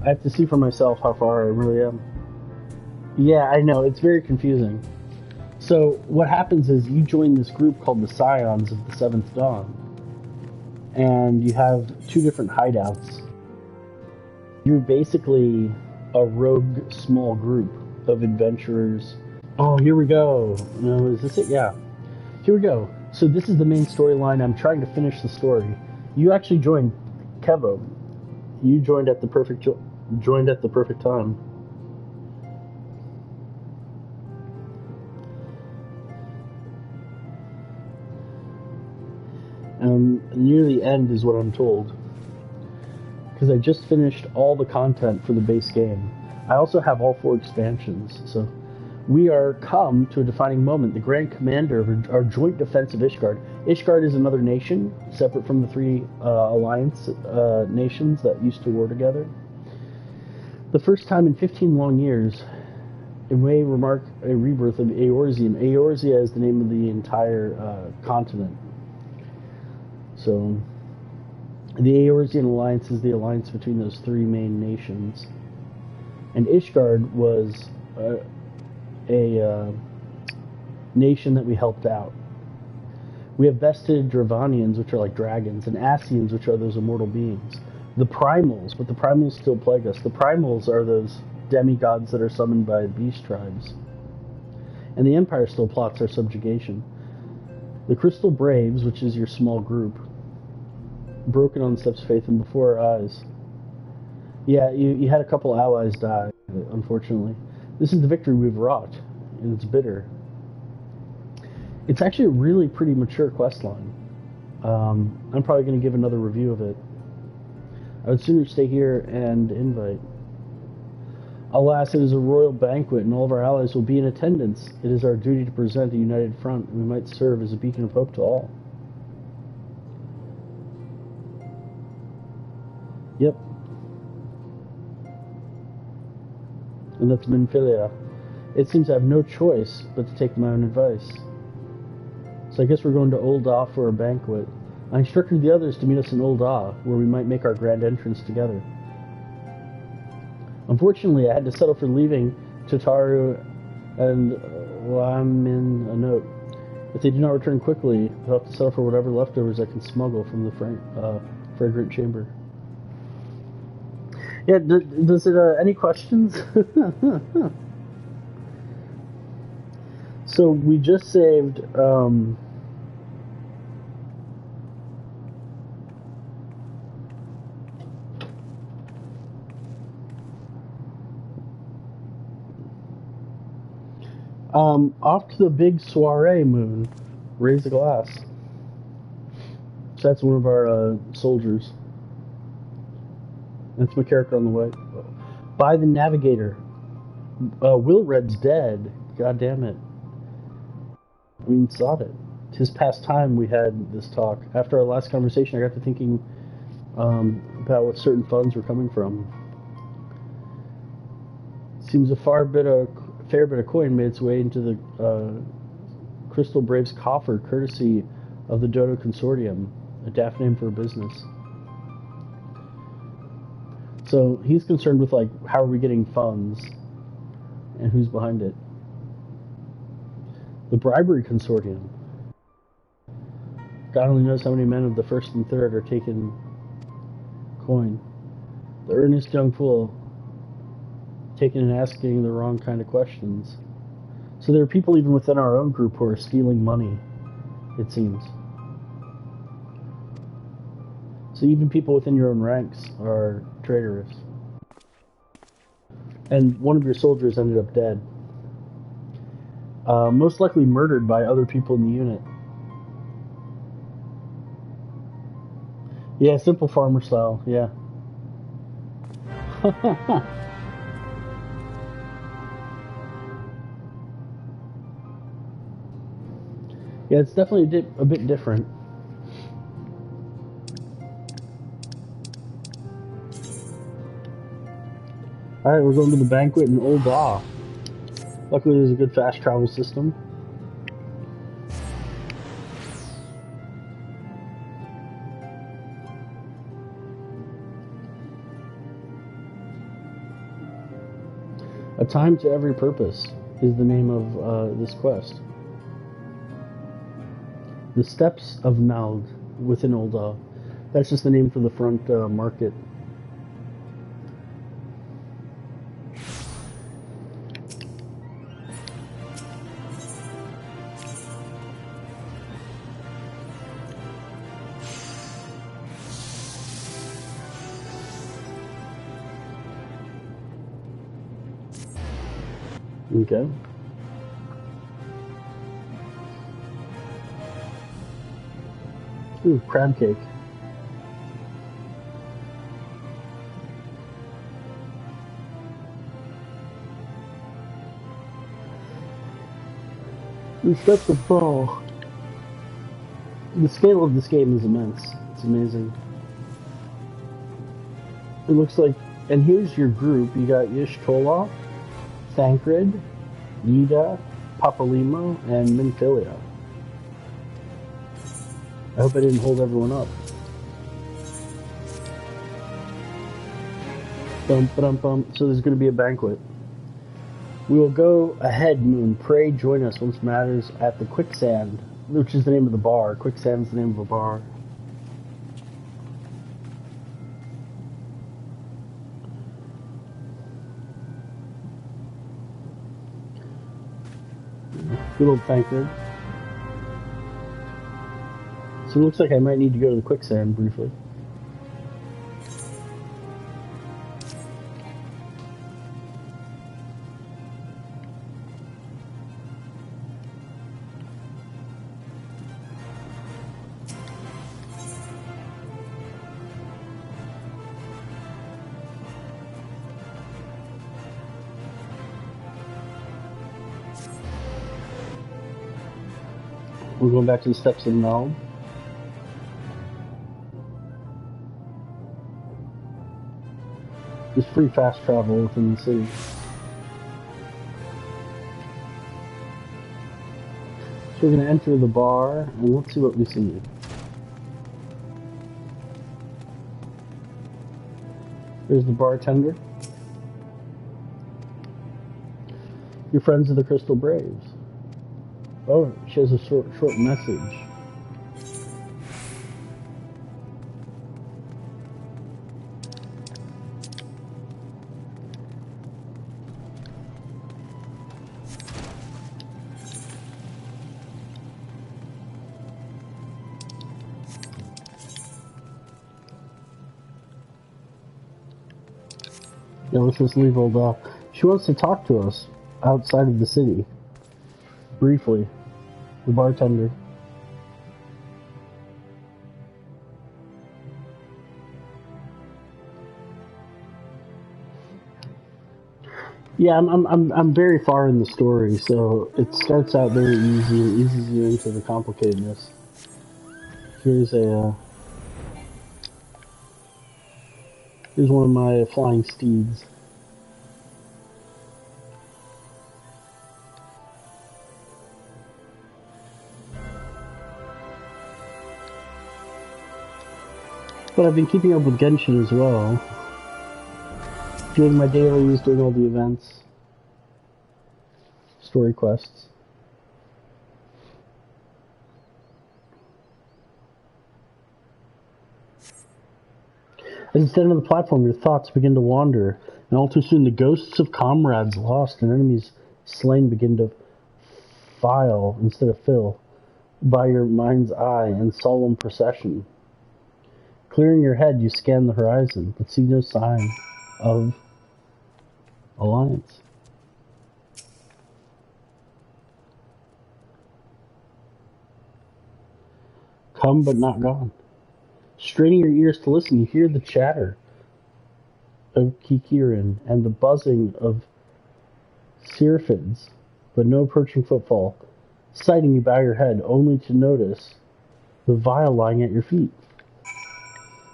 I have to see for myself how far I really am. Yeah, I know, it's very confusing. So what happens is you join this group called the Scions of the Seventh Dawn, and you have two different hideouts. You're basically a rogue small group of adventurers. Oh, here we go. No, is this it? Yeah. Here we go. So this is the main storyline. I'm trying to finish the story. You actually joined Kevo. You joined at the perfect time. Near the end is what I'm told. Because I just finished all the content for the base game. I also have all 4 expansions, so we are come to a defining moment. The Grand Commander of our joint defense of Ishgard. Ishgard is another nation, separate from the 3 alliance nations that used to war together. The first time in 15 long years, it may remark a rebirth of Eorzean. Eorzea is the name of the entire continent. So, the Eorzean alliance is the alliance between those 3 main nations. And Ishgard was a nation that we helped out. We have vested Dravanians, which are like dragons, and Asians, which are those immortal beings. The Primals, but the Primals still plague us. The Primals are those demigods that are summoned by beast tribes. And the Empire still plots our subjugation. The Crystal Braves, which is your small group, broken on the steps of faith and before our eyes. Yeah, you had a couple allies die, unfortunately. This is the victory we've wrought, and it's bitter. It's actually a really pretty mature questline. I'm probably going to give another review of it. I would sooner stay here and invite. Alas, it is a royal banquet, and all of our allies will be in attendance. It is our duty to present a united front, and we might serve as a beacon of hope to all. Yep. And that's Minfilia. It seems I have no choice but to take my own advice. So I guess we're going to Ul'dah for a banquet. I instructed the others to meet us in Ul'dah, where we might make our grand entrance together. Unfortunately, I had to settle for leaving Tataru and Lamin a note. If they do not return quickly, I'll have to settle for whatever leftovers I can smuggle from the fragrant chamber. Yeah, does it, any questions? So we just saved, off to the big soiree moon, raise the glass. So that's one of our, soldiers. That's my character on the way. By the navigator. Wilred's dead. God damn it. I mean, sod it. 'Tis past time we had this talk. After our last conversation, I got to thinking about what certain funds were coming from. Seems a fair bit of coin made its way into the Crystal Braves coffer, courtesy of the Dodo Consortium, a daft name for a business. So he's concerned with, like, how are we getting funds and who's behind it. The Bribery Consortium. God only knows how many men of the first and third are taking coin. The earnest young fool taking and asking the wrong kind of questions. So there are people even within our own group who are stealing money, it seems. So even people within your own ranks are traitorous. And one of your soldiers ended up dead. Most likely murdered by other people in the unit. Yeah, simple farmer style, yeah. Yeah, it's definitely a bit different. Alright, we're going to the banquet in Ul'dah. Luckily there's a good fast travel system. A time to every purpose is the name of this quest. The Steps of Nald within Ul'dah. That's just the name for the front market. Okay. Ooh, crab cake. The steps of fall. The scale of this game is immense. It's amazing. It looks like, and here's your group. You got Y'shtola, Thancred, Yida, Papalimo, and Minfilia. I hope I didn't hold everyone up. So there's going to be a banquet. We will go ahead, Moon. Pray join us once matters at the Quicksand, which is the name of the bar. Quicksand's the name of a bar. Good old Thancred. So it looks like I might need to go to the Quicksand briefly. We're going back to the Steps of Nald. There's free fast travel within the city. So we're going to enter the bar, and let's see what we see. There's the bartender. Your friends are the Crystal Braves. Oh, she has a short message. Yeah, let's just leave Ul'dah. She wants to talk to us outside of the city. Briefly. The bartender. Yeah, I'm very far in the story, so it starts out very easy and eases you into the complicatedness. Here's one of my flying steeds. But I've been keeping up with Genshin as well. Doing my dailies, doing all the events. Story quests. As you stand on the platform, your thoughts begin to wander, and all too soon the ghosts of comrades lost and enemies slain begin to file instead of fill by your mind's eye in solemn procession. Clearing your head, you scan the horizon, but see no sign of alliance. Come but not gone. Straining your ears to listen, you hear the chatter of Kikirin and the buzzing of Syrphids, but no approaching footfall. Sighting, you bow your head, only to notice the vial lying at your feet.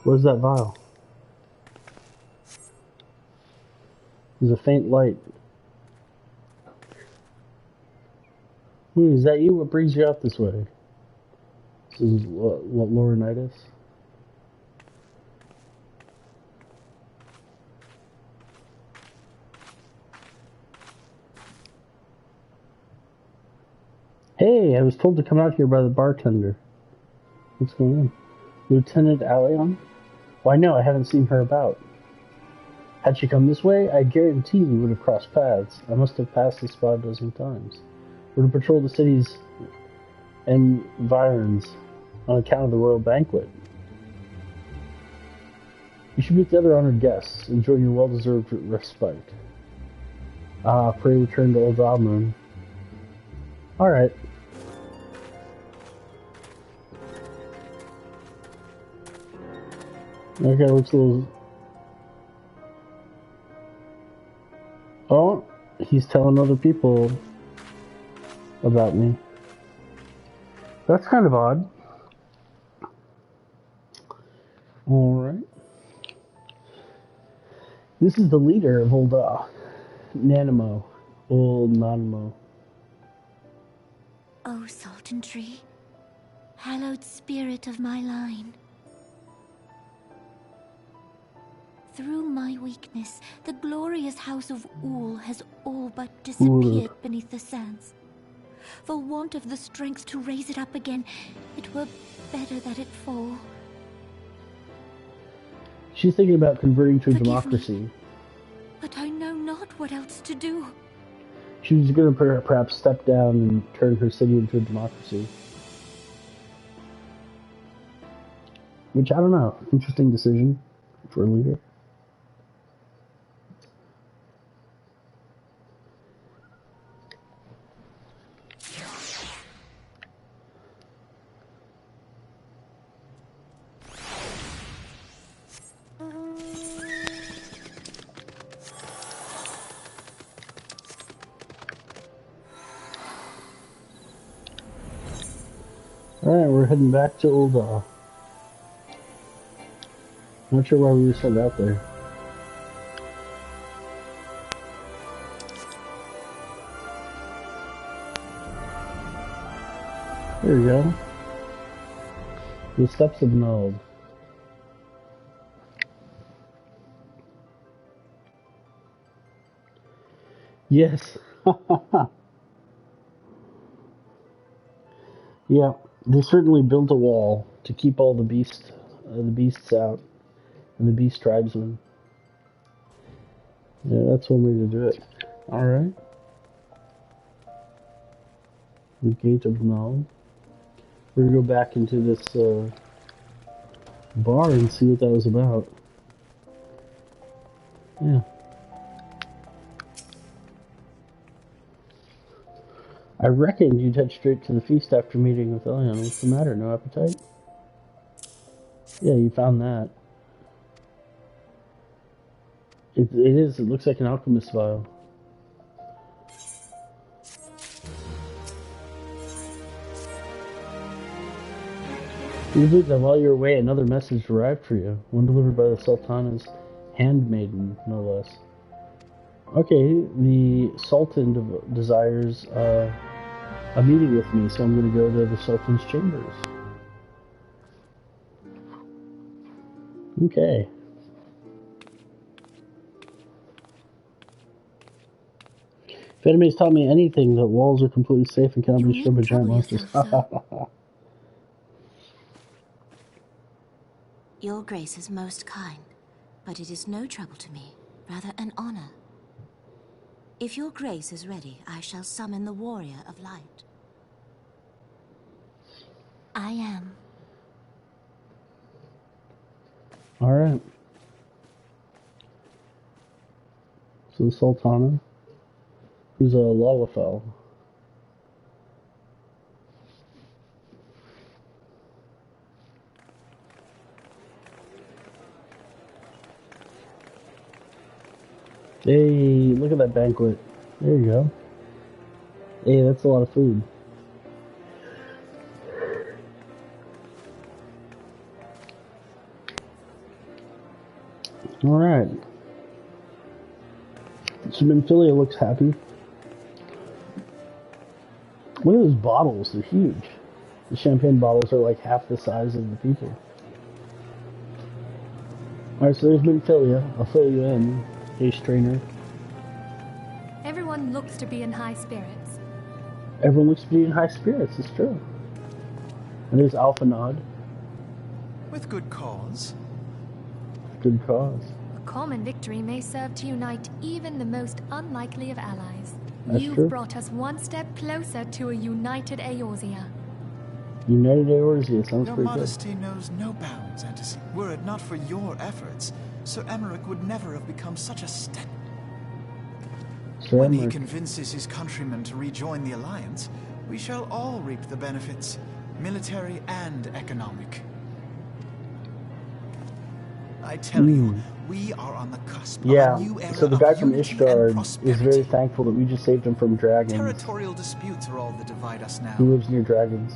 What is that vial? There's a faint light. Is that you? What brings you out this way? This is what Laurinaitis? I was told to come out here by the bartender. What's going on? Lieutenant Allion? Why no, I haven't seen her about. Had she come this way, I guarantee we would have crossed paths. I must have passed this spot a dozen times. We're to patrol the city's environs on account of the royal banquet. You should meet the other honored guests. Enjoy your well-deserved respite. Pray return to Old Almoon. Alright. Okay, looks a little... Oh, he's telling other people about me. That's kind of odd. Alright. This is the leader of Old Nanimo. Old Nanimo. O Sultan Tree, hallowed spirit of my line. Through my weakness, the glorious house of Ul has all but disappeared beneath the sands. For want of the strength to raise it up again, it were better that it fall. She's thinking about converting to a Forgive democracy. me, but I know not what else to do. She's going to perhaps step down and turn her city into a democracy. Which, I don't know. Interesting decision for a leader. Alright, we're heading back to Ul'dah. Not sure why we were sent out there. There we go. The steps of Nuld. Yes. Yeah, they certainly built a wall to keep all the beasts out, and the beast tribesmen. Yeah, that's one way to do it. All right. The Gate of Nuld. We're gonna go back into this bar and see what that was about. Yeah. I reckoned you'd head straight to the feast after meeting with Elion. What's the matter? No appetite? Yeah, you found that. It is. It looks like an alchemist vial. You believe that while you're away, another message arrived for you. One delivered by the Sultana's handmaiden, no less. Okay, the Sultan desires a meeting with me, so I'm going to go to the Sultan's chambers. Okay. If enemies taught me anything, that walls are completely safe and cannot be destroyed by giant monsters. Your grace is most kind, but it is no trouble to me, rather an honor. If your grace is ready, I shall summon the warrior of light. I am. Alright. So the Sultana, who's a Lalafell. Hey, look at that banquet. There you go. Hey, that's a lot of food. Alright. So Minfilia looks happy. Look at those bottles, they're huge. The champagne bottles are like half the size of the people. Alright, so there's Minfilia. I'll fill you in, Ace Trainer. Everyone looks to be in high spirits. Everyone looks to be in high spirits, it's true. And there's Alpha Nod. With good cause. Good cause. A common victory may serve to unite even the most unlikely of allies. That's You've true. brought us one step closer to a united Eorzea. United Eorzea sounds Your pretty modesty knows no bounds, Antis. Were it not for your efforts, Sir Emmerich would never have become such a good. When he convinces his countrymen to rejoin the Alliance, we shall all reap the benefits, military and economic. I tell you, we are on the cusp of a new era so the guy of from unity Ishgard and prosperity. is very thankful that we just saved him from dragons. Territorial disputes are all that divide us now. He lives near dragons.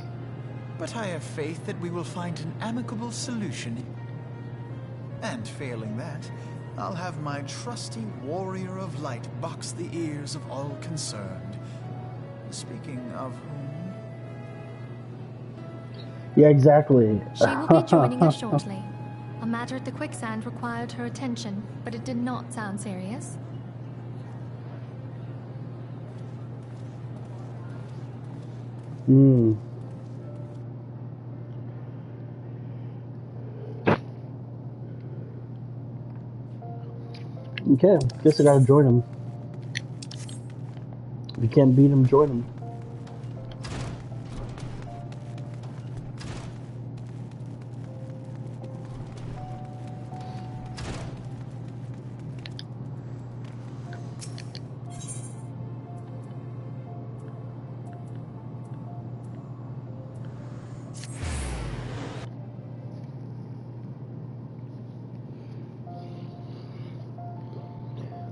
But I have faith that we will find an amicable solution. And failing that, I'll have my trusty warrior of light box the ears of all concerned. Speaking of whom... Yeah, exactly. She will be joining us shortly. A matter at the quicksand required her attention, but it did not sound serious. Okay, guess I gotta join him. If you can't beat him, join him.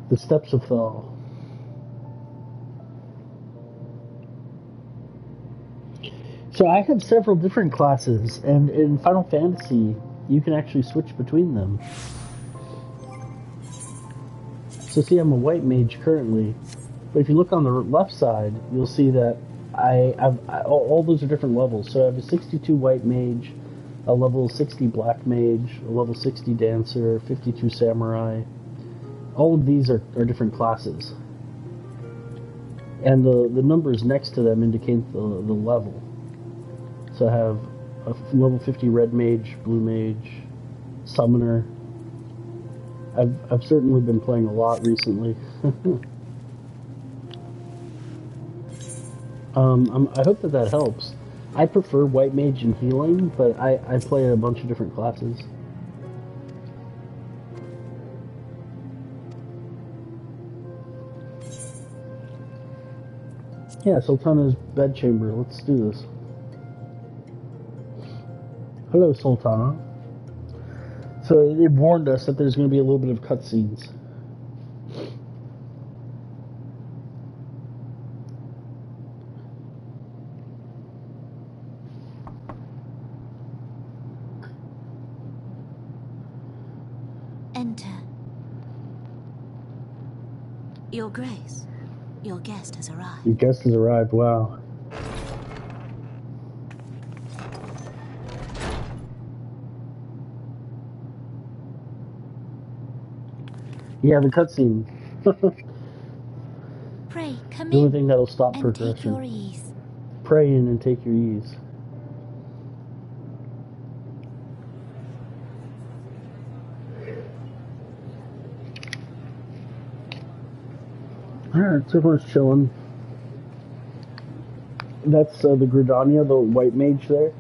The Steps of Thal. So I have several different classes, and in Final Fantasy, you can actually switch between them. So see, I'm a white mage currently, but if you look on the left side, you'll see that all those are different levels. So I have a 62 white mage, a level 60 black mage, a level 60 dancer, 52 samurai. All of these are different classes. And the numbers next to them indicate the level. So I have a level 50 red mage, blue mage, summoner. I've certainly been playing a lot recently. I hope that helps. I prefer white mage and healing, but I play a bunch of different classes. Yeah, Sultana's bedchamber. Let's do this. Hello, Sultana. So they warned us that there's going to be a little bit of cutscenes. Enter. Your Grace, your guest has arrived. Your guest has arrived, wow. Yeah, the cutscene. Pray, come The only in thing that'll stop and progression. take your ease. Pray in and take your ease. Alright, so everyone's chilling. That's the Gridania, the white mage there.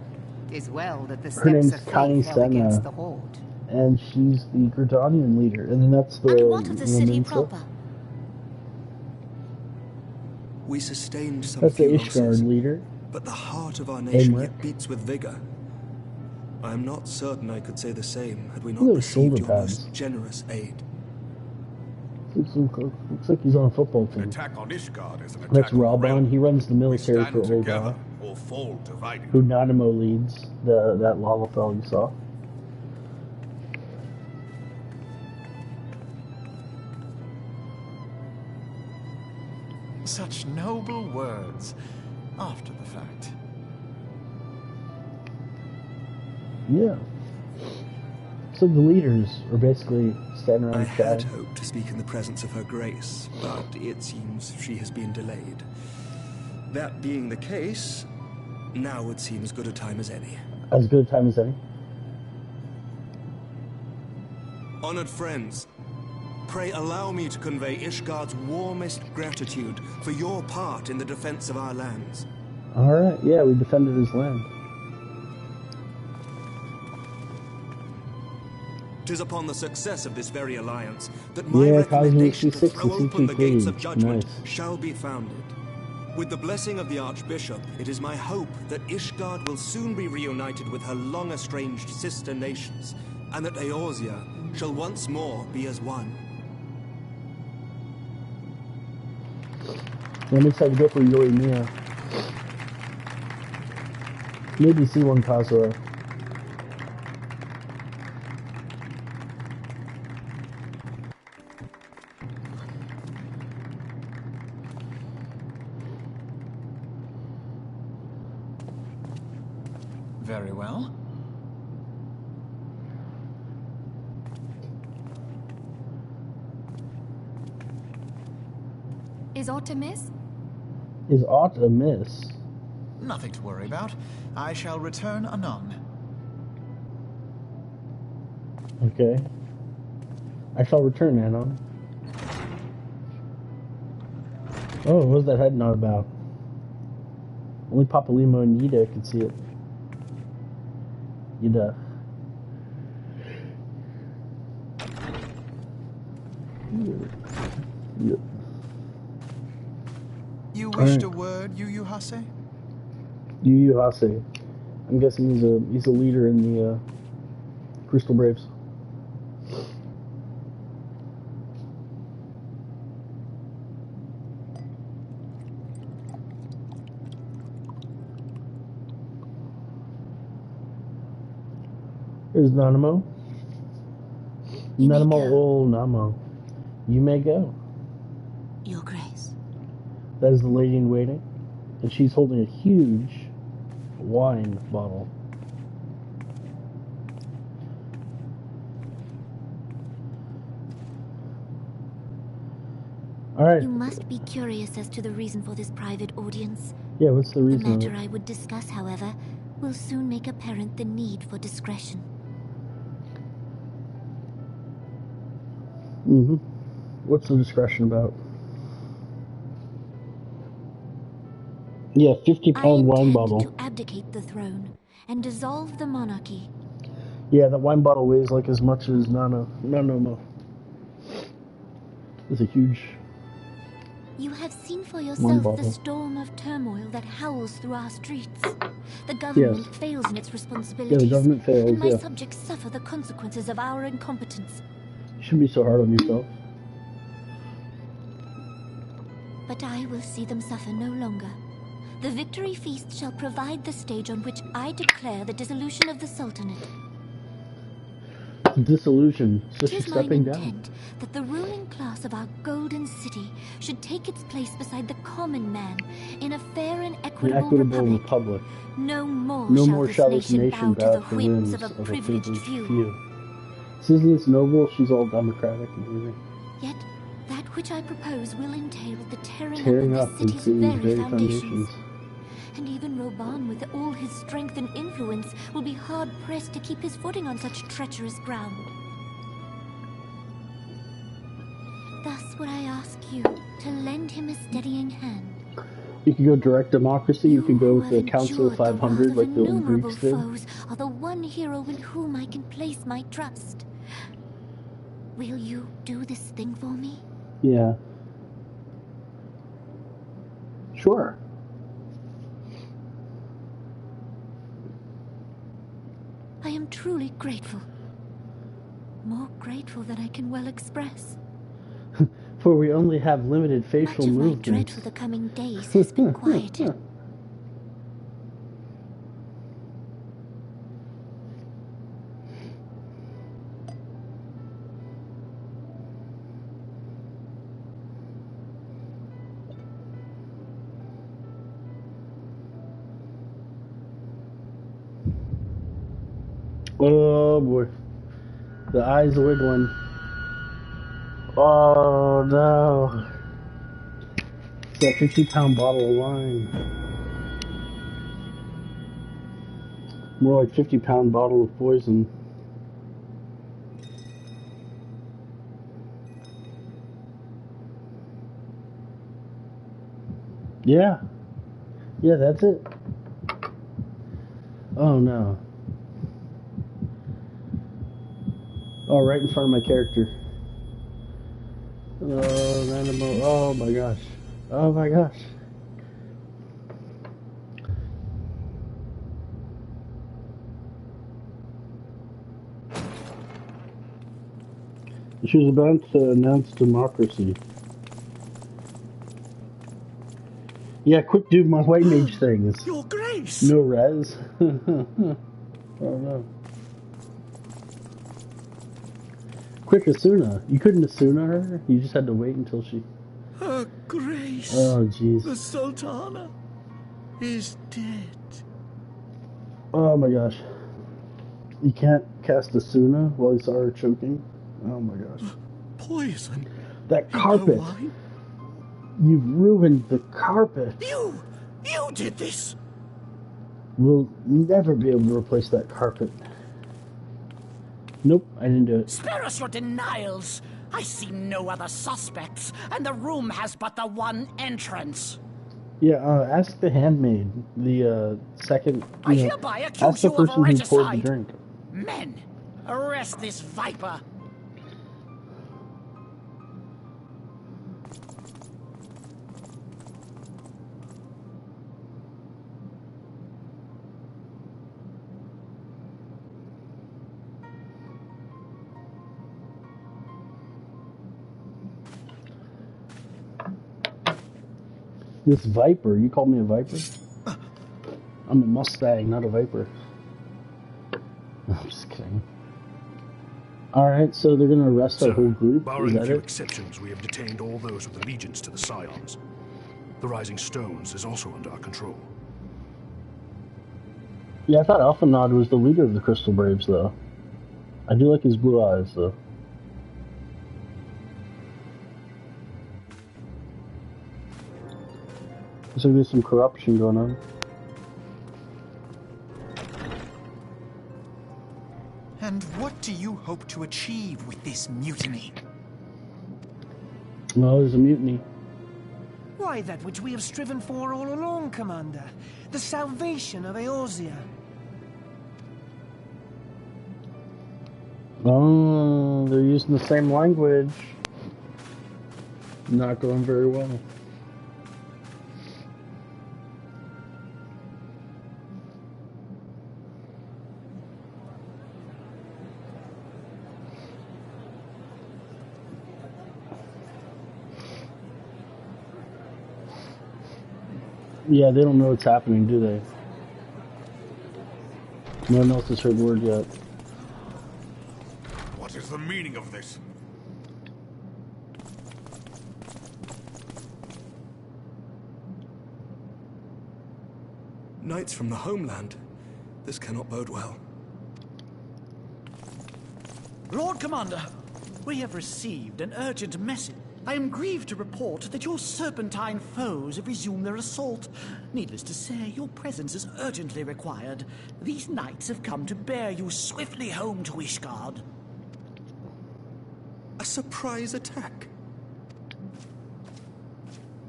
Is well that the Her name's steps of Connie faith fell against Senna. the horde. And she's the Gridanian leader. And then that's the... And what of the city Minster. proper? We sustained some That's the few Ishgard losses, leader. but the heart of our nation Aymeric. yet beats with vigor. I am not certain I could say the same had we not Look at those received shoulder your pads. most generous aid. Looks like he's on a football team. Attack on Ishgard is an attack That's on the Raubon. realm. He runs the We military stand for together Olga. or fall divided. Who Nanimo leads, that Lalafell you saw. Such noble words after the fact. Yeah. So the leaders are basically standing I around had chatting. hoped to speak in the presence of her grace, but it seems she has been delayed. That being the case, now would seem as good a time as any. As good a time as any. Honored friends, pray allow me to convey Ishgard's warmest gratitude for your part in the defense of our lands. Alright, yeah, we defended his land. 'Tis upon the success of this very alliance that my recommendation to throw open the gates of judgment shall be founded. With the blessing of the Archbishop, it is my hope that Ishgard will soon be reunited with her long-estranged sister nations, and that Eorzea shall once more be as one. I'm excited to go for Yoimiya. Maybe C1 Kazura. Very well. Is aught amiss? Is aught amiss? Nothing to worry about. I shall return anon. Okay. I shall return, Anon. Oh, what's that head nod about? Only Papalimo and Yida can see it. Yida. Yeah. You wished a word, Yu Hase? Yu Hase. I'm guessing he's a leader in the Crystal Braves. There's Nanamo. Nanamo, oh Namo. You may go. Your Grace. That is the lady in waiting, and she's holding a huge wine bottle. Alright. You must be curious as to the reason for this private audience. Yeah, what's the reason? The matter I would discuss, however, will soon make apparent the need for discretion. Mm-hmm. What's the discretion about? Yeah, 50-pound wine bottle. I intend to abdicate the throne and dissolve the monarchy. Yeah, that wine bottle weighs like as much as Nanomo. It's a huge You have seen for yourself the storm of turmoil that howls through our streets. The government fails in its responsibilities. Yeah, the government fails, and my subjects suffer the consequences of our incompetence. You shouldn't be so hard on yourself. But I will see them suffer no longer. The victory feast shall provide the stage on which I declare the dissolution of the Sultanate. Dissolution, so she's 'Tis mine stepping down. intent that the ruling class of our golden city should take its place beside the common man in a fair and equitable republic. No more shall this nation bow to the whims of a privileged few. Isn't this noble? She's all democratic and everything. Yet, that which I propose will entail the tearing up of the city's very foundations. And even Reborn, with all his strength and influence, will be hard-pressed to keep his footing on such treacherous ground. Thus would I ask you to lend him a steadying hand. You could go direct democracy, you could go with the Council of 500 like the old innumerable Greeks did. foes are the one hero in whom I can place my trust. Will you do this thing for me? Yeah. Sure. I am truly grateful. More grateful than I can well express. For we only have limited facial Much of movements. my dread for the coming days has been quieted. Oh boy. The eyes are wiggling. Oh no. That 50-pound bottle of wine. More like 50-pound bottle of poison. Yeah. Yeah, that's it. Oh no. Oh, right in front of my character. Oh, animal. Oh my gosh. Oh my gosh. She was about to announce democracy. Yeah, quick do my white mage things. Your Grace! No res. Oh no. Quick Asuna. You couldn't Asuna her? You just had to wait until she... Her Grace! Oh jeez. The Sultana is dead. Oh my gosh. You can't cast Asuna while you saw her choking? Oh my gosh. Poison? That carpet! You've ruined the carpet! You did this! We'll never be able to replace that carpet. Nope, I didn't do it. Spare us your denials! I see no other suspects, and the room has but the one entrance. Yeah, ask the handmaid, the second... I hereby accuse ask the you of person who poured the regicide. drink. Men, arrest this viper. This viper, you called me a viper? I'm a Mustang, not a viper. I'm just kidding. Alright, so they're gonna arrest our whole group? Barring Is a that few it? exceptions, we have detained all those with allegiance to the Scions. The Rising Stones is also under our control. Yeah, I thought Alphanod was the leader of the Crystal Braves, though. I do like his blue eyes, though. Looks like there's some corruption going on. And what do you hope to achieve with this mutiny? No, there's a mutiny. Why, that which we have striven for all along, Commander. The salvation of Eorzea. Oh, they're using the same language. Not going very well. Yeah, they don't know what's happening, do they? No one else has heard word yet. What is the meaning of this? Knights from the homeland. This cannot bode well. Lord Commander, we have received an urgent message. I am grieved to report that your serpentine foes have resumed their assault. Needless to say, your presence is urgently required. These knights have come to bear you swiftly home to Ishgard. A surprise attack?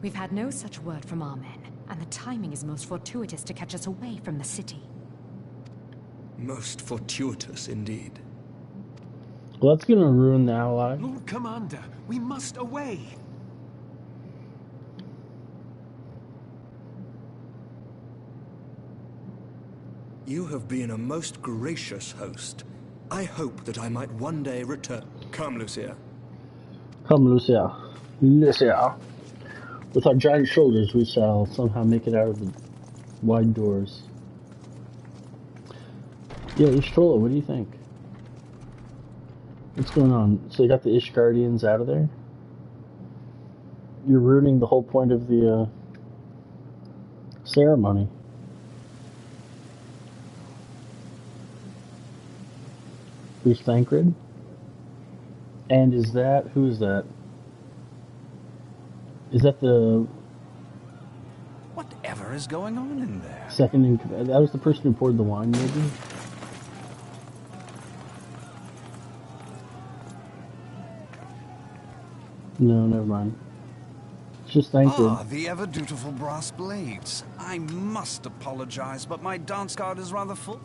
We've had no such word from our men, and the timing is most fortuitous to catch us away from the city. Most fortuitous indeed. Well, that's gonna ruin the ally. Lord Commander, we must away. You have been a most gracious host. I hope that I might one day return. Come, Lucia. Come, Lucia. Lucia. With our giant shoulders, we shall somehow make it out of the wide doors. Yeah, Ishtola, what do you think? What's going on? So you got the Ish Guardians out of there? You're ruining the whole point of the ceremony. Who's Thancred? And is that... who is that? Is that the whatever is going on in there? Second in command. That was the person who poured the wine, maybe? No, never mind. It's just Thancred. Ah, the ever-dutiful brass blades. I must apologize, but my dance card is rather full.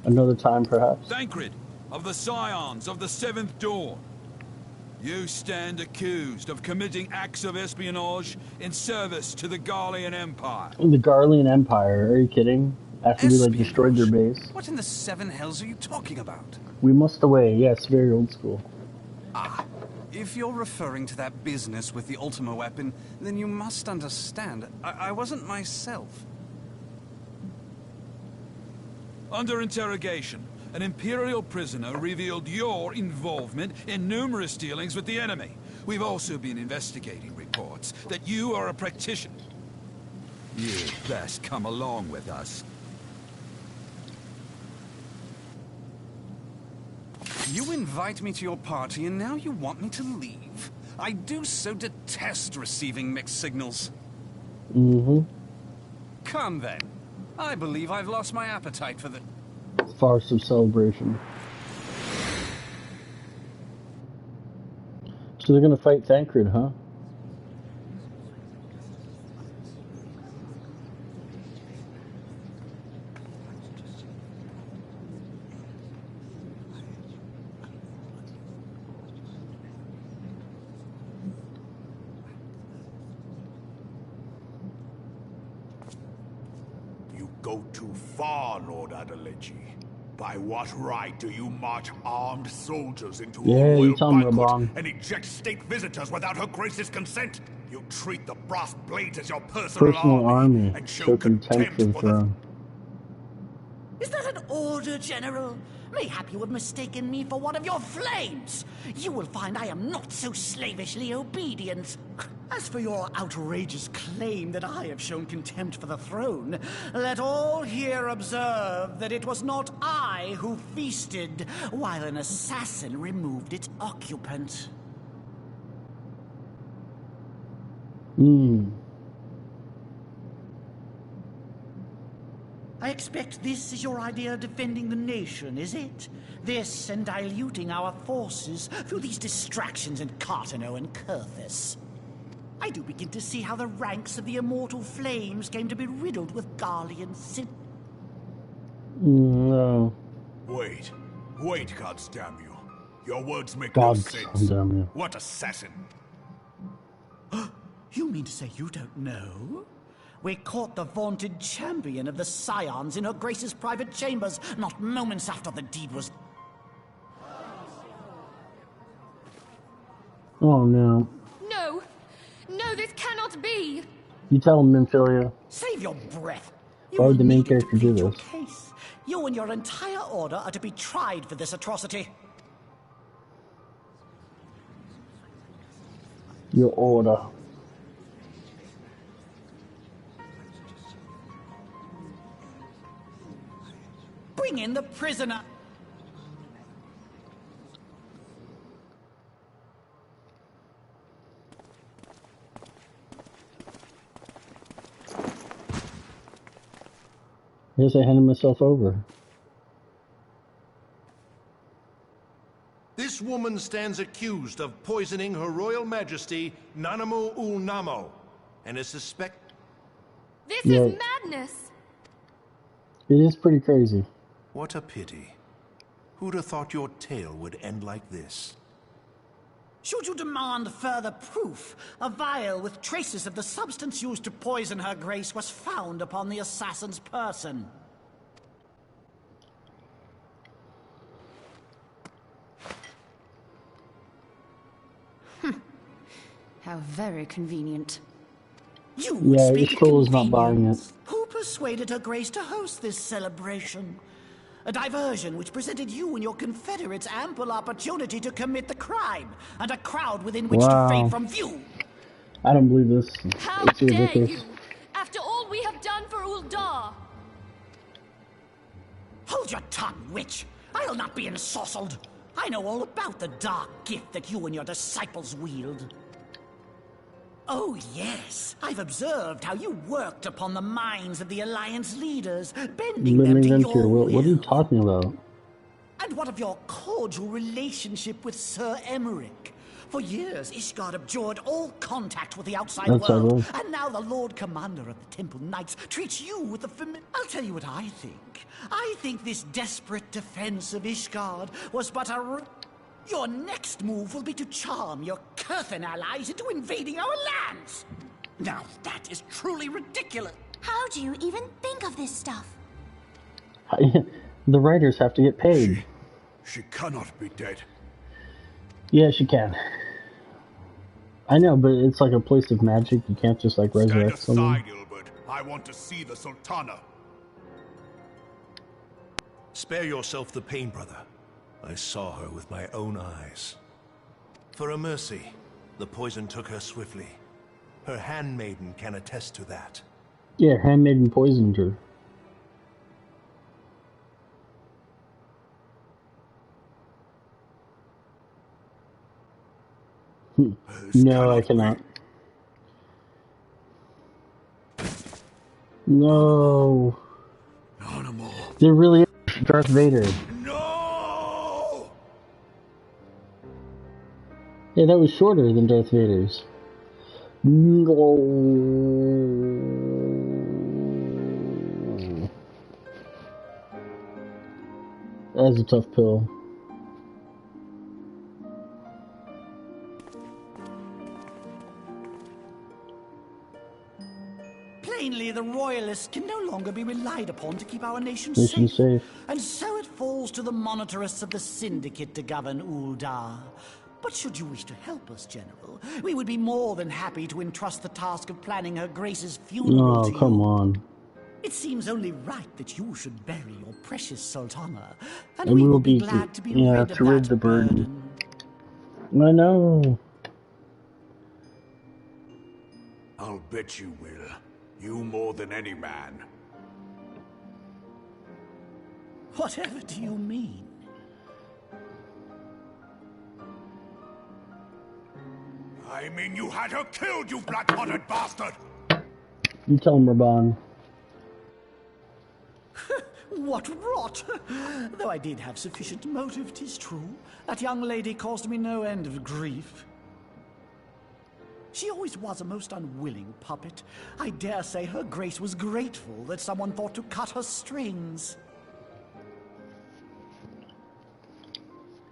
Another time, perhaps? Thancred, of the Scions of the Seventh Dawn. You stand accused of committing acts of espionage in service to the Garlean Empire. The Garlean Empire? Are you kidding? After we, destroyed their base? What in the seven hells are you talking about? We must away. Yes, very old school. Ah, if you're referring to that business with the Ultima weapon, then you must understand, I wasn't myself. Under interrogation, an Imperial prisoner revealed your involvement in numerous dealings with the enemy. We've also been investigating reports that you are a practitioner. You'd best come along with us. You invite me to your party and now you want me to leave. I do so detest receiving mixed signals. Mm-hmm. Come then. I believe I've lost my appetite for the... farce of celebration. So they're gonna fight Thancred, huh? You go too far, Lord Adeleji. By what right do you march armed soldiers into a royal banquet and eject state visitors without her grace's consent? You treat the brass blades as your personal army and show contempt for the... Is that an order, General? Mayhap you have mistaken me for one of your flames. You will find I am not so slavishly obedient. As for your outrageous claim that I have shown contempt for the throne, let all here observe that it was not I who feasted while an assassin removed its occupant. I expect this is your idea of defending the nation, is it? This and diluting our forces through these distractions in Cartano and Kurthis. I do begin to see how the ranks of the immortal flames came to be riddled with Garlean sin. No. Wait, goddamn you. Your words make no sense. What assassin? You mean to say you don't know? We caught the vaunted champion of the Scions in her grace's private chambers, not moments after the deed was... Oh no. No! No, this cannot be! You tell him, Minfilia. Save your breath. Why would the main character do this? Case. You and your entire order are to be tried for this atrocity. Your order. Bring in the prisoner. I guess I handed myself over. This woman stands accused of poisoning Her Royal Majesty Nanamu Namo, and is suspect... This is madness! It is pretty crazy. What a pity. Who'd have thought your tale would end like this? Should you demand further proof, a vial with traces of the substance used to poison her grace was found upon the assassin's person. How very convenient. You yeah, speak it's cool is not buying it. Who persuaded her grace to host this celebration? A diversion which presented you and your confederates ample opportunity to commit the crime, and a crowd within which to fade from view. I don't believe this. How it's dare ridiculous. you! After all we have done for Uldar! Hold your tongue, witch! I'll not be ensorcelled! I know all about the dark gift that you and your disciples wield. Oh, yes. I've observed how you worked upon the minds of the Alliance leaders, bending them to your will. What are you talking about? And what of your cordial relationship with Sir Emmerich? For years, Ishgard abjured all contact with the outside world, and now the Lord Commander of the Temple Knights treats you with the I'll tell you what I think. I think this desperate defense of Ishgard was but a... Your next move will be to charm your Kurthan allies into invading our lands. Now, that is truly ridiculous. How do you even think of this stuff? The writers have to get paid. She cannot be dead. Yeah, she can. I know, but it's like a place of magic. You can't just like resurrect someone. Stand aside, Ilbert. I want to see the Sultana. Spare yourself the pain, brother. I saw her with my own eyes. For a mercy, the poison took her swiftly. Her handmaiden can attest to that. Yeah, handmaiden poisoned her. No, I cannot. No. There really is Darth Vader. No! Yeah, that was shorter than Darth Vader's. No. That's a tough pill. Plainly, the Royalists can no longer be relied upon to keep our nation safe. And so it falls to the monitorists of the Syndicate to govern Uldar. But should you wish to help us, General, we would be more than happy to entrust the task of planning Her Grace's funeral to you. Oh, come on. It seems only right that you should bury your precious Sultana, and we will be glad to be rid of the burden. I know. I'll bet you will. You more than any man. Whatever do you mean? I mean you had her killed, you black-hearted bastard! You tell him, Reborn. What rot! Though I did have sufficient motive, 'tis true. That young lady caused me no end of grief. She always was a most unwilling puppet. I dare say Her Grace was grateful that someone thought to cut her strings.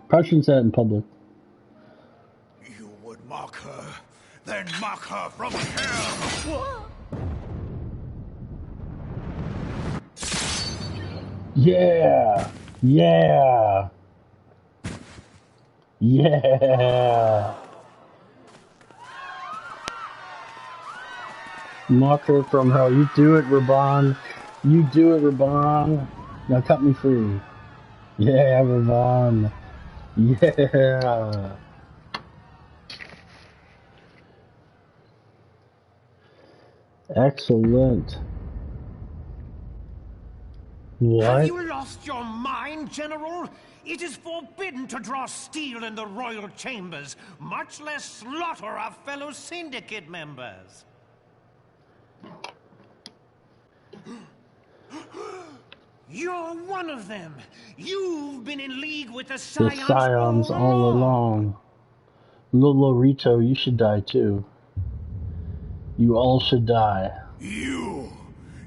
Probably shouldn't say that in public. You would mock her, then mock her from hell! What? Yeah! Yeah! Yeah! Mock her from hell. You do it, Reborn. You do it, Reborn. Now cut me free. Yeah, Reborn. Yeah! Excellent. What? Have you lost your mind, General? It is forbidden to draw steel in the royal chambers, much less slaughter our fellow syndicate members. You're one of them. You've been in league with the Scions all along. Lolorito, you should die too. You all should die.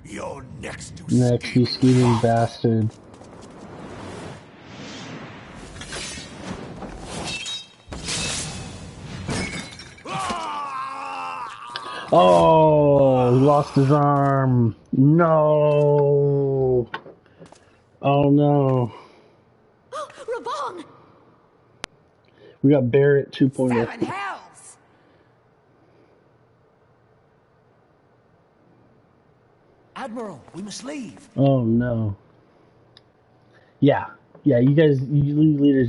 You're next to you scheming bastard. Oh, he lost his arm. No. Oh no. Reborn! We got Barrett 2.0. Seven hells! Admiral, we must leave. Oh no. Yeah, you leaders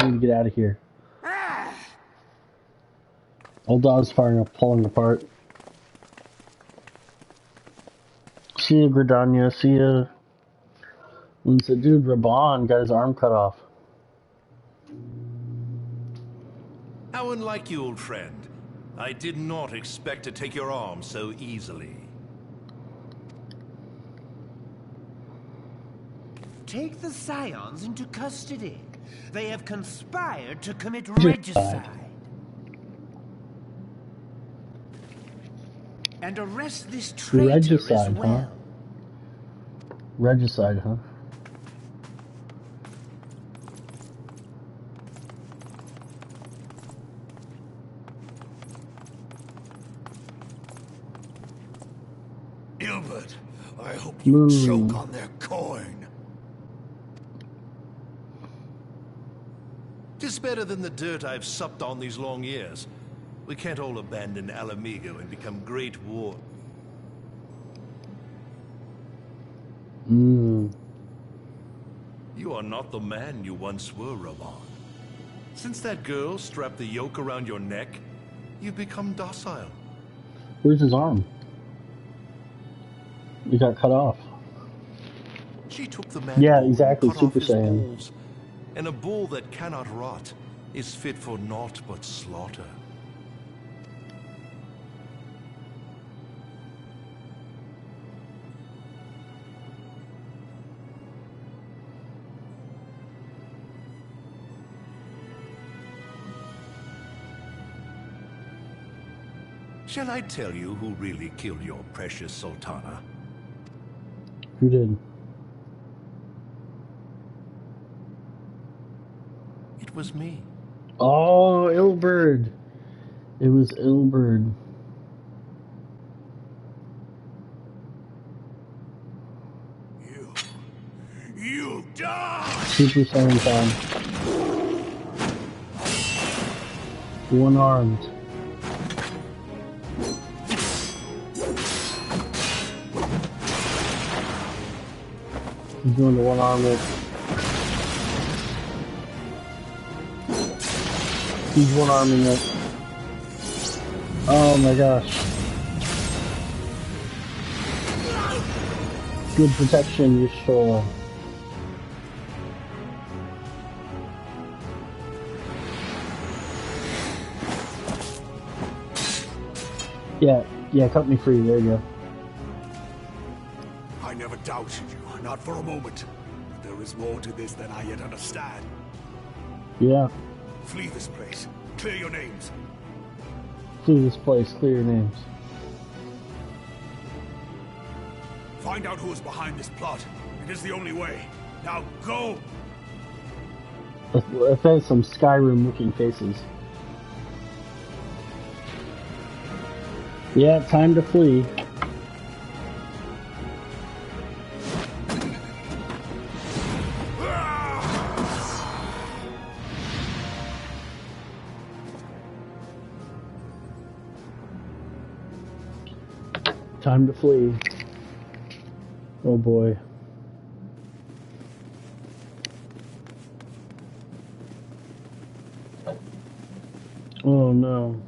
need to get out of here. Old dog's falling apart. See ya, Gridania. See ya. When the dude Reborn got his arm cut off. How unlike you, old friend. I did not expect to take your arm so easily. Take the Scions into custody. They have conspired to commit regicide. And arrest this traitor as well. Regicide, huh? Ilbert, I hope you choke on their coin. Tis better than the dirt I've supped on these long years. We can't all abandon Alamigo and become great war. You are not the man you once were, Reborn. Since that girl strapped the yoke around your neck, you've become docile. Where's his arm? He got cut off. She took the man. Yeah, exactly. Cut Super off his Saiyan. balls, and a bull that cannot rot is fit for naught but slaughter. Shall I tell you who really killed your precious Sultana? Who did? It was me. Oh, Ilberd. It was Ilberd. You die! Super Saiyan time. One-armed. He's doing the one-armed. He's one-arming it. Oh my gosh. Good protection, you sure. Yeah, cut me free, there you go. I never doubted you, not for a moment. But there is more to this than I yet understand. Yeah. Flee this place. Clear your names. Flee this place, clear your names. Find out who is behind this plot. It is the only way. Now go! If there's some Skyrim-looking faces. Yeah, time to flee. Time to flee. Oh boy. Oh no.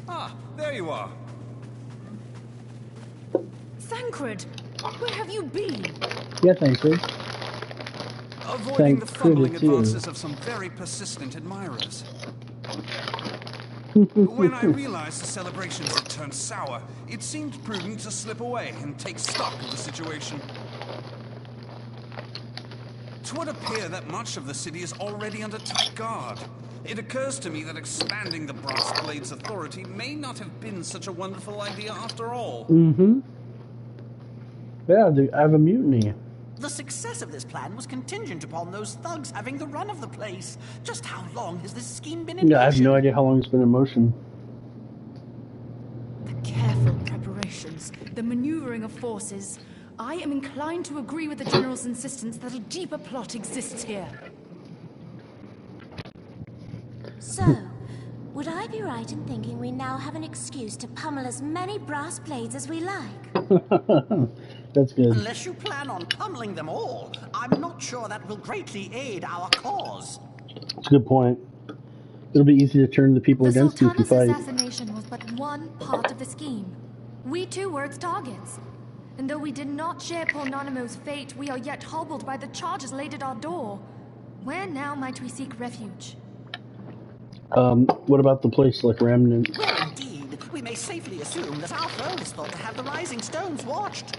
Ah, there you are. Thancred, where have you been? Yeah, thanks, Sid. Avoiding the fumbling advances of some very persistent admirers. When I realized the celebrations had turned sour, it seemed prudent to slip away and take stock of the situation. 'Twould appear that much of the city is already under tight guard. It occurs to me that expanding the Brass Blade's authority may not have been such a wonderful idea after all. Mm-hmm. Yeah, I have a mutiny. The success of this plan was contingent upon those thugs having the run of the place. Just how long has this scheme been in motion? Yeah, I have no idea how long it's been in motion. The careful preparations, the maneuvering of forces. I am inclined to agree with the General's insistence that a deeper plot exists here. So, would I be right in thinking we now have an excuse to pummel as many brass blades as we like? That's good. Unless you plan on pummeling them all, I'm not sure that will greatly aid our cause. That's a good point. It'll be easy to turn the people against you if you fight. The Sultana's assassination was but one part of the scheme. We too were its targets. And though we did not share poor Nanamo's fate, we are yet hobbled by the charges laid at our door. Where now might we seek refuge? What about the place like Remnant? Well, indeed, we may safely assume that our throne is thought to have the rising stones watched.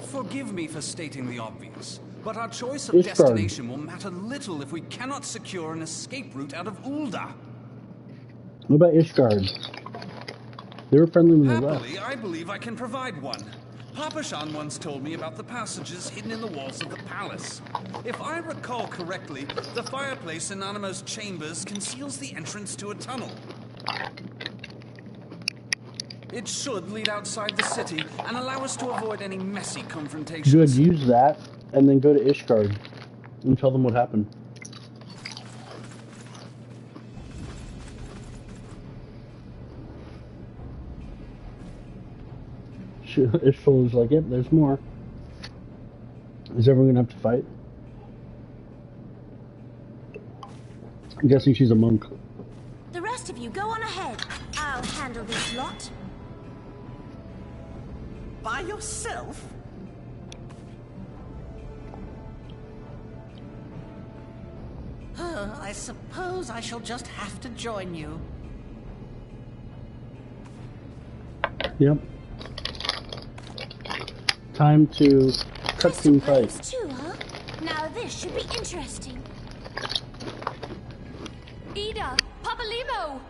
Forgive me for stating the obvious, but our choice of destination will matter little if we cannot secure an escape route out of Ul'dah. What about Ishgard? They were friendly when they left. Happily, I believe I can provide one. Papa Shan once told me about the passages hidden in the walls of the palace. If I recall correctly, the fireplace in Animo's chambers conceals the entrance to a tunnel. It should lead outside the city and allow us to avoid any messy confrontations. Good, use that, and then go to Ishgard and tell them what happened. Ishful is like, yep, there's more. Is everyone gonna have to fight? I'm guessing she's a monk. The rest of you go on ahead. I'll handle this lot. By yourself? I suppose I shall just have to join you. Yep. Time to cutscene fight. Too, huh? Now this should be interesting. Ida, Papalimo!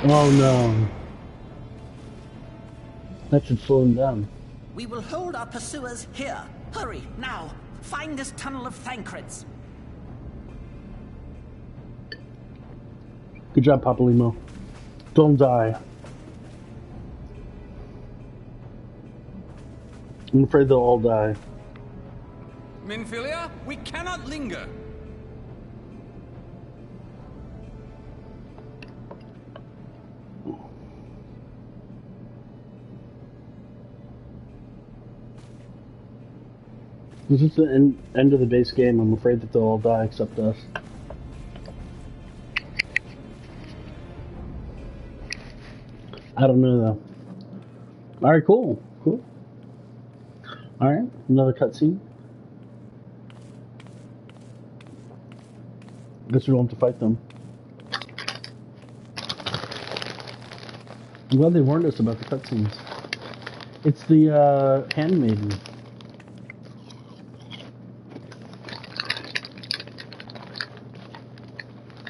Oh no. That should slow him down. We will hold our pursuers here. Hurry, now. Find this tunnel of Thancreds. Good job, Papalimo. Don't die. I'm afraid they'll all die. Minfilia, we cannot linger. This is the end of the base game. I'm afraid that they'll all die except us. I don't know though. Alright, cool. Cool. Alright, another cutscene. Guess we don't have to fight them. I'm glad they warned us about the cutscenes. It's the handmaiden.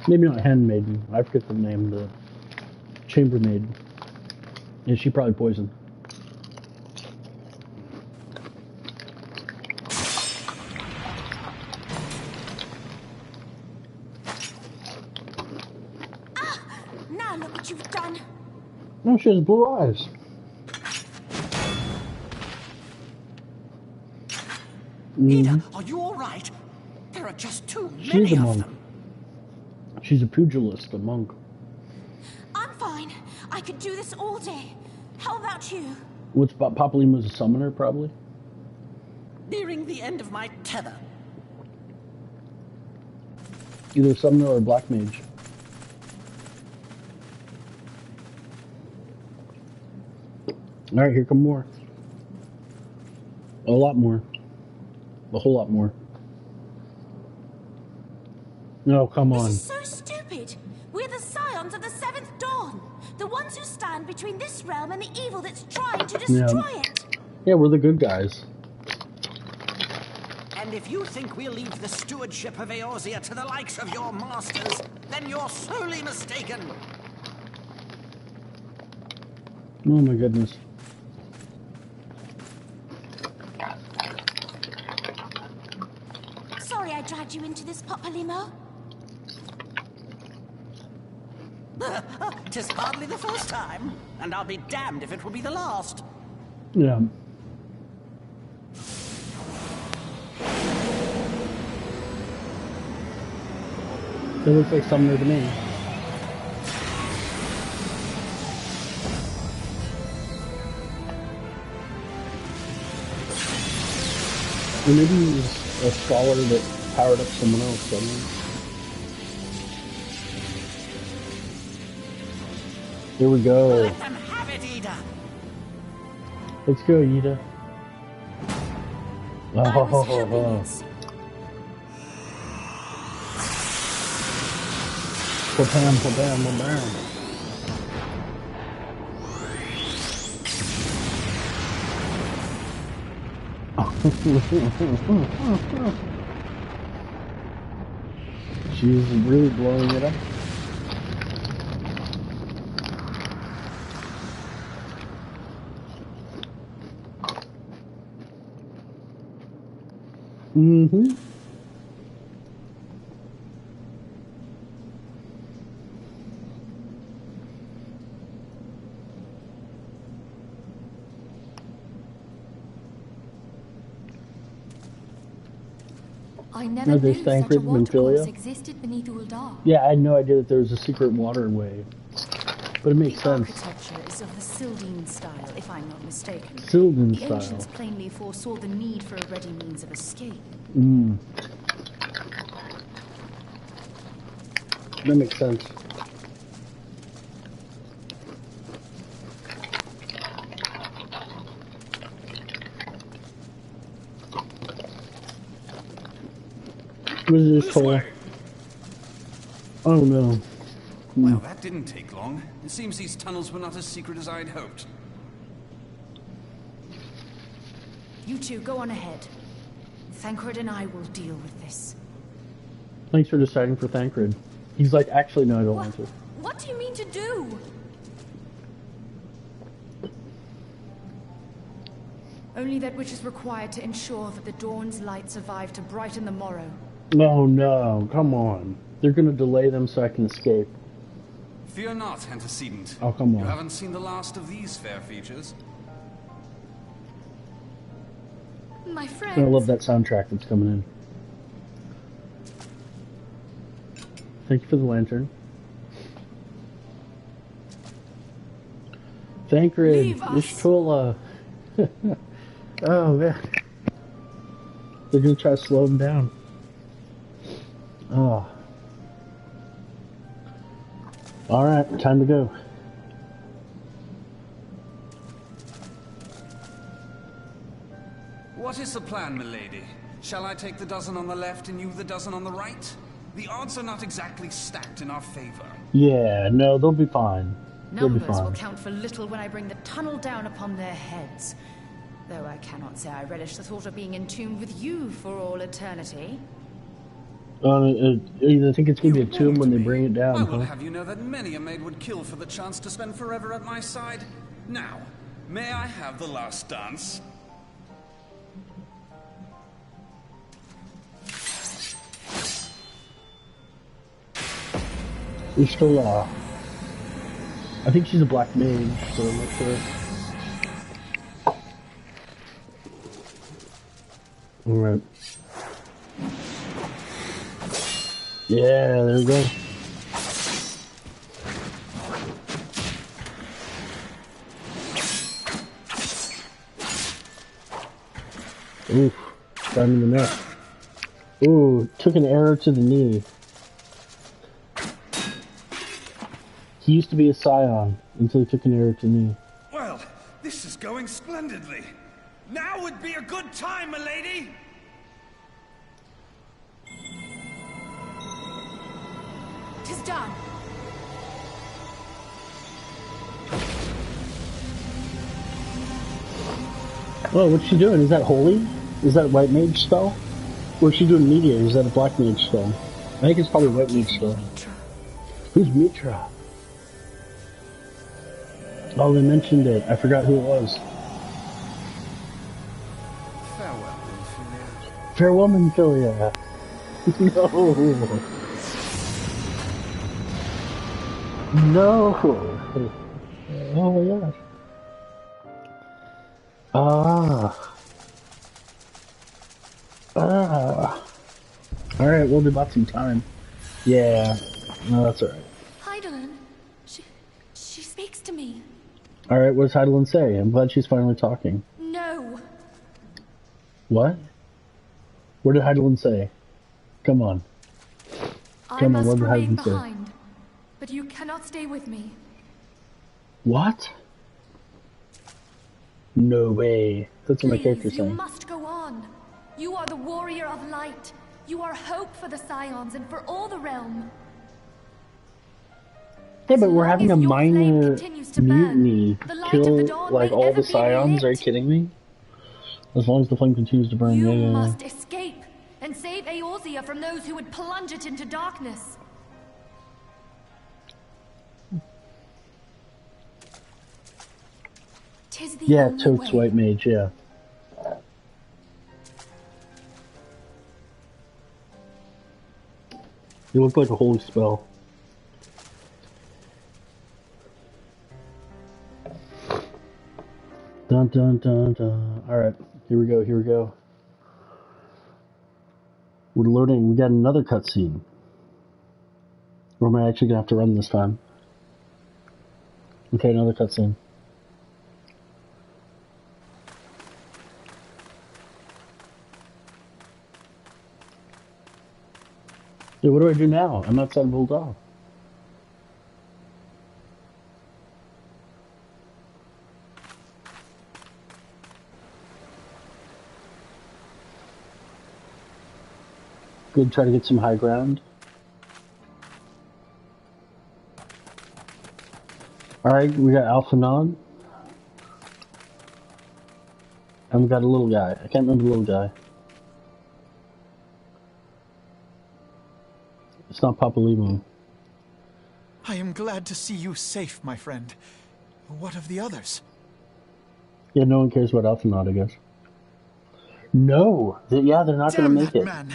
Maybe not handmaiden. I forget the name. The chambermaid. And she probably poisoned. Now look what you've done. No, she has blue eyes. Ida, are you all right? There are just too many She's a of monk. them. She's a pugilist, a monk. I'm fine. I could do this all day. How about you? What's Papalimo's a summoner, probably? Nearing the end of my tether. Either a summoner or a black mage. Alright, here come more. A lot more. A whole lot more. No, come on. This is so stupid. We're the scions of the Seventh Dawn. The ones who stand between this realm and the evil that's trying to destroy it. Yeah, we're the good guys. And if you think we'll leave the stewardship of Eorzea to the likes of your masters, then you're sorely mistaken. Oh my goodness. Sorry I dragged you into this, Papalimo. 'Tis hardly the first time, and I'll be damned if it will be the last. Yeah. It looks like summoner to me. Or maybe he was a scholar that powered up someone else suddenly. Here we go. Let them have it, Ida. Let's go, Ida. She's really blowing it up. Mm-hmm. I never knew such a watercourse existed beneath Uldar. Yeah, I had no idea that there was a secret waterway. But it makes sense. The architecture is of the Sildine style, if I'm not mistaken. Sildine style. The ancients plainly foresaw the need for a ready means of escape. That makes sense. What is this hole? Oh no. Well, that didn't take long. It seems these tunnels were not as secret as I'd hoped. You two, go on ahead. Thancred and I will deal with this. Thanks for deciding for Thancred. He's like, actually, no, I don't want to. What do you mean to do? Only that which is required to ensure that the dawn's light survive to brighten the morrow. Oh no, come on. They're gonna delay them so I can escape. Fear not, antecedent. Oh, come on. You haven't seen the last of these fair features. My friend. I love that soundtrack that's coming in. Thank you for the lantern. Thancred, Ishtola. Oh man. They're gonna try to slow him down. Oh. Alright, time to go. What is the plan, milady? Shall I take the dozen on the left and you the dozen on the right? The odds are not exactly stacked in our favor. Yeah, no, they'll be fine. Numbers will count for little when I bring the tunnel down upon their heads. Though I cannot say I relish the thought of being entombed with you for all eternity. I think it's going to be a tomb when they bring it down. I will have you know that many a maid would kill for the chance to spend forever at my side. Now, may I have the last dance? Ishtola. I think she's a black mage, so I'm not sure. Alright. Yeah, there we go. Oof, got him in the neck. Ooh, took an arrow to the knee. He used to be a scion until he took an arrow to the knee. Well, this is going splendidly. Now would be a good time, milady! Tis done. Whoa, what's she doing? Is that holy? Is that a white mage spell? Or is she doing meteor? Is that a black mage spell? I think it's probably a white mage spell. Who's Mitra? Oh, they mentioned it. I forgot who it was. Farewell, Minfilia. Farewell, Minfilia. No. No. Oh my gosh. Alright, we'll do about some time. Yeah. No, that's alright. Hydaelyn. She speaks to me. Alright, what does Hydaelyn say? I'm glad she's finally talking. No. What? What did Hydaelyn say? Come on. Come on, what did Hydaelyn say? But you cannot stay with me. What? No way. That's what my character's saying. You must go on. You are the warrior of light. You are hope for the Scions and for all the realm. Yeah, but we're having a minor mutiny kill, like, all the Scions. Are you kidding me? As long as the flame continues to burn, you must escape and save Eorzea from those who would plunge it into darkness. Tis the yeah, only Totes way. White Mage, yeah. You look like a holy spell. Dun dun dun dun. Alright, here we go, here we go. We're loading, we got another cutscene. Or am I actually gonna have to run this time? Okay, another cutscene. Yeah, what do I do now? I'm outside of Ul'dah. Good, try to get some high ground. Alright, we got Alphanod. And we got a little guy. I can't remember the little guy. It's not Papalimu. I am glad to see you safe, my friend. What of the others? Yeah, no one cares about Alphanod, I guess. No! Yeah, they're not going to make it. Man.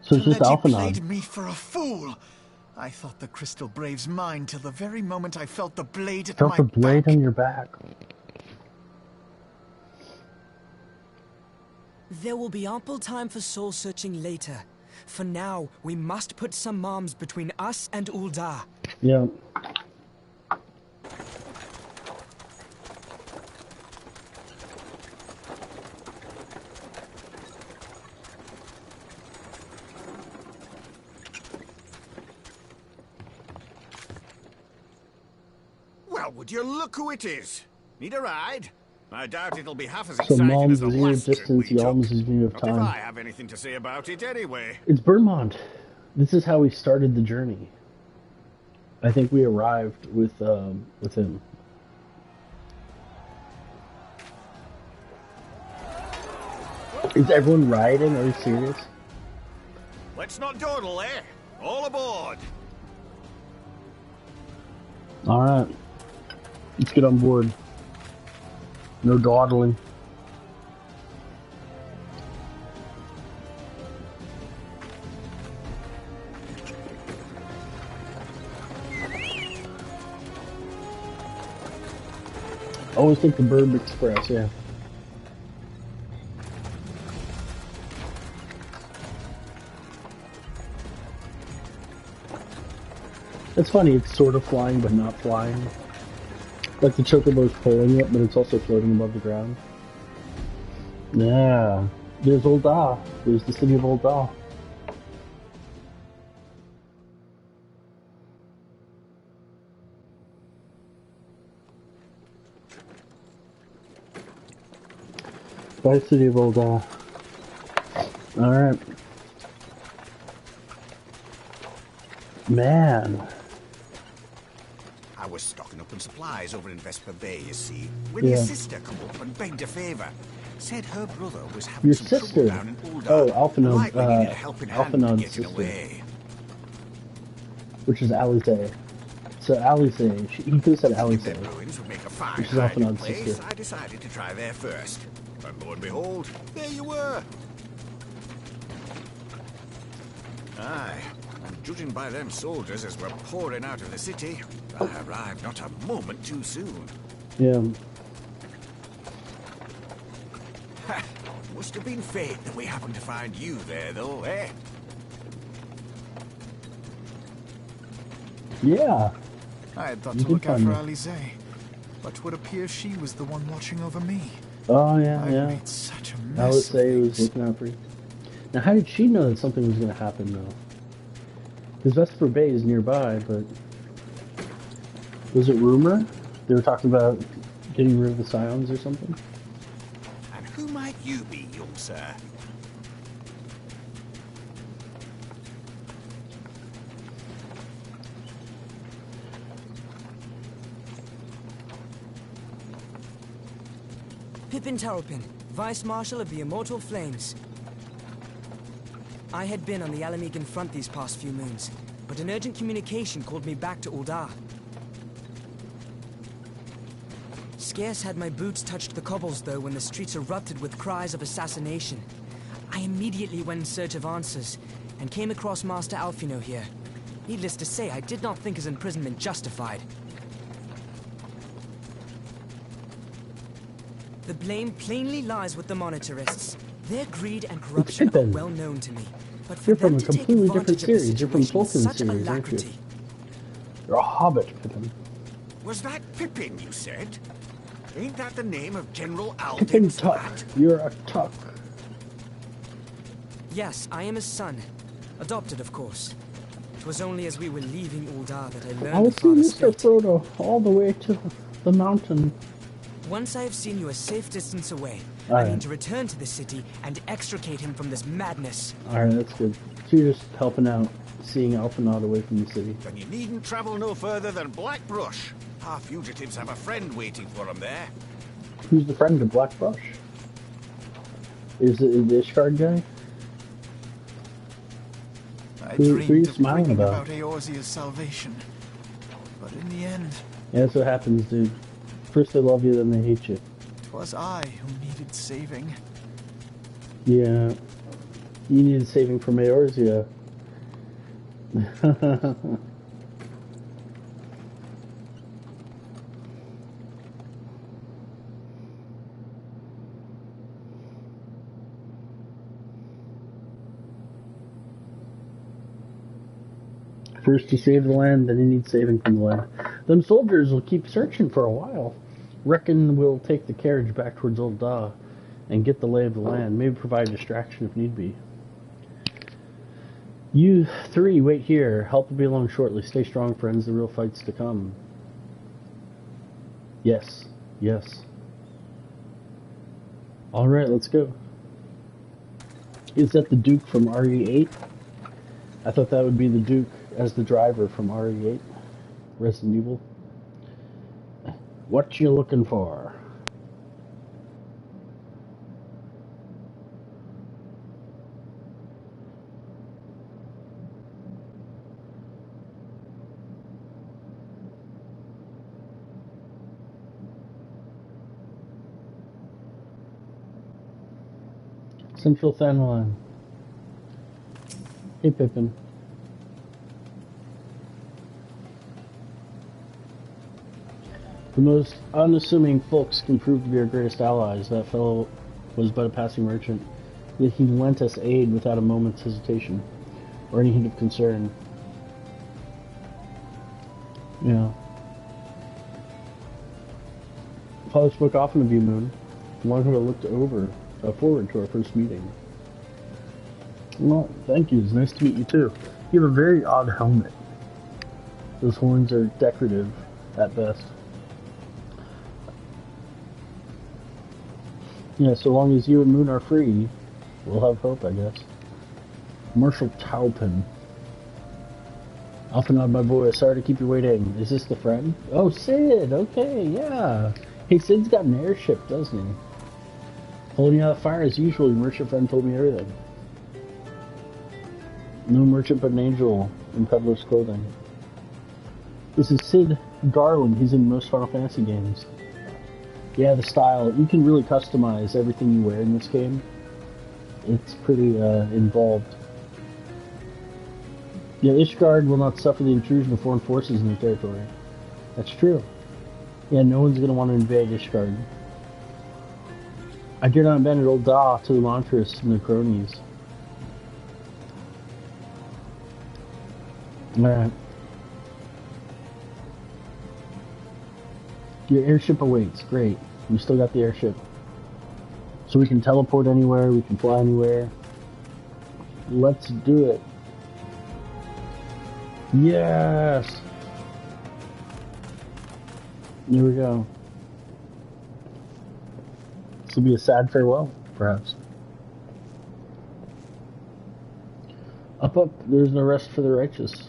So it's just Alphanod. Played me for a fool. I thought the Crystal Brave's mine till the very moment I felt the blade at my back. Felt the blade on your back. There will be ample time for soul searching later. For now, we must put some arms between us and Ul'dah. Yeah. Well, would you look who it is? Need a ride? I doubt it'll be half as exciting as the last trip we took. Not if I have anything to say about it anyway. It's Burnmont. This is how we started the journey. I think we arrived with him. Is everyone riding? Are you serious? Let's not dawdle, eh? All aboard! Alright. Let's get on board. No dawdling. Always take the Burb Express, yeah. It's funny, it's sort of flying but not flying. Like the Chocobo's pulling it, but it's also floating above the ground. Yeah. There's Ul'dah. There's the city of Ul'dah. Bye, city of Ul'dah. Alright. Man. I was stocking up on supplies over in Vesper Bay, you see, when your sister come up and begged a favour. Said her brother was having Your some sister? trouble down in Ul'dah. Oh, Alphanod, Likely needed a helping hand Alphanod's getting sister. away. Which is Alize. So Alize, he could have said Alize. Ruins would make a fine Which is hiding Alphanod's place. sister. I decided to try there first. And lo and behold, there you were. Aye, and judging by them soldiers as were pouring out of the city, I arrived not a moment too soon. Yeah. Ha! Must have been fate that we happened to find you there, though, eh? Yeah. I had thought You to did look out find for me. Alize, but would appear she was the one watching over me. Oh, yeah, I've yeah. made such a mess. Alize was looking out for you. Now, how did she know that something was going to happen, though? Because Vesper Bay is nearby, but... Was it rumor? They were talking about getting rid of the Scions or something? And who might might you be, young sir? Pippin Taropin, Vice Marshal of the Immortal Flames. I had been on the Alamegan front these past few moons, but an urgent communication called me back to Ul'dah. Scarce had my boots touched the cobbles, though, when the streets erupted with cries of assassination. I immediately went in search of answers, and came across Master Alfino here. Needless to say, I did not think his imprisonment justified. The blame plainly lies with the Monetarists. Their greed and corruption are well known to me. But for them to take advantage of the situation with such alacrity... You're a hobbit, Pippin. Was that Pippin, you said? Ain't that the name of General Pippin Alden's Tuck. lad? You're a Tuck. Yes, I am his son. Adopted, of course. It was only as we were leaving Ul'dah that I learned I will of see Father's Mr. fate. Frodo all the way to the mountain. Once I have seen you a safe distance away, All I right. need to return to the city and extricate him from this madness. Alright, that's good. So you're just helping out, seeing Alphinaud away from the city. Then you needn't travel no further than Blackbrush. Our fugitives have a friend waiting for them there. Who's the friend of Blackbrush? Is it the Ishgard guy? I Who are you dreamed of smiling bringing about? about Eorzea's salvation. But in the end, Yeah, that's what happens, dude. First they love you, then they hate you. 'twas I who needed saving. Yeah. You needed saving from Eorzea. First you save the land, then you need saving from the land. Them soldiers will keep searching for a while. Reckon we'll take the carriage back towards Ul'dah and get the lay of the land. Maybe provide distraction if need be. You three, wait here. Help will be along shortly. Stay strong, friends. The real fight's to come. Yes. Yes. Alright, let's go. Is that the Duke from RE8? I thought that would be the Duke as the driver from RE8. Resident Evil. What you looking for? Central Thanline. Hey, Pippin. The most unassuming folks can prove to be our greatest allies. That fellow was but a passing merchant, yet he lent us aid without a moment's hesitation, or any hint of concern. Yeah. Father spoke often of you, Moon, one who I looked forward to our first meeting. Well, thank you. It's nice to meet you too. You have a very odd helmet. Those horns are decorative, at best. Yeah, so long as you and Moon are free, we'll have hope, I guess. Marshal Taupin. Alphinaud, my boy, sorry to keep you waiting. Is this the friend? Oh, Sid! Okay, yeah. Hey, Sid's got an airship, doesn't he? Holding out the fire as usual, your merchant friend told me everything. No merchant but an angel in peddler's clothing. This is Sid Garland. He's in most Final Fantasy games. Yeah, the style. You can really customize everything you wear in this game. It's pretty involved. Yeah, Ishgard will not suffer the intrusion of foreign forces in their territory. That's true. Yeah, no one's going to want to invade Ishgard. I dare not abandon Ul'dah to the Montrous and their cronies. Alright. Your airship awaits. Great. We still got the airship. So we can teleport anywhere, we can fly anywhere. Let's do it. Yes! Here we go. This will be a sad farewell. perhaps. Up, there's no rest for the righteous.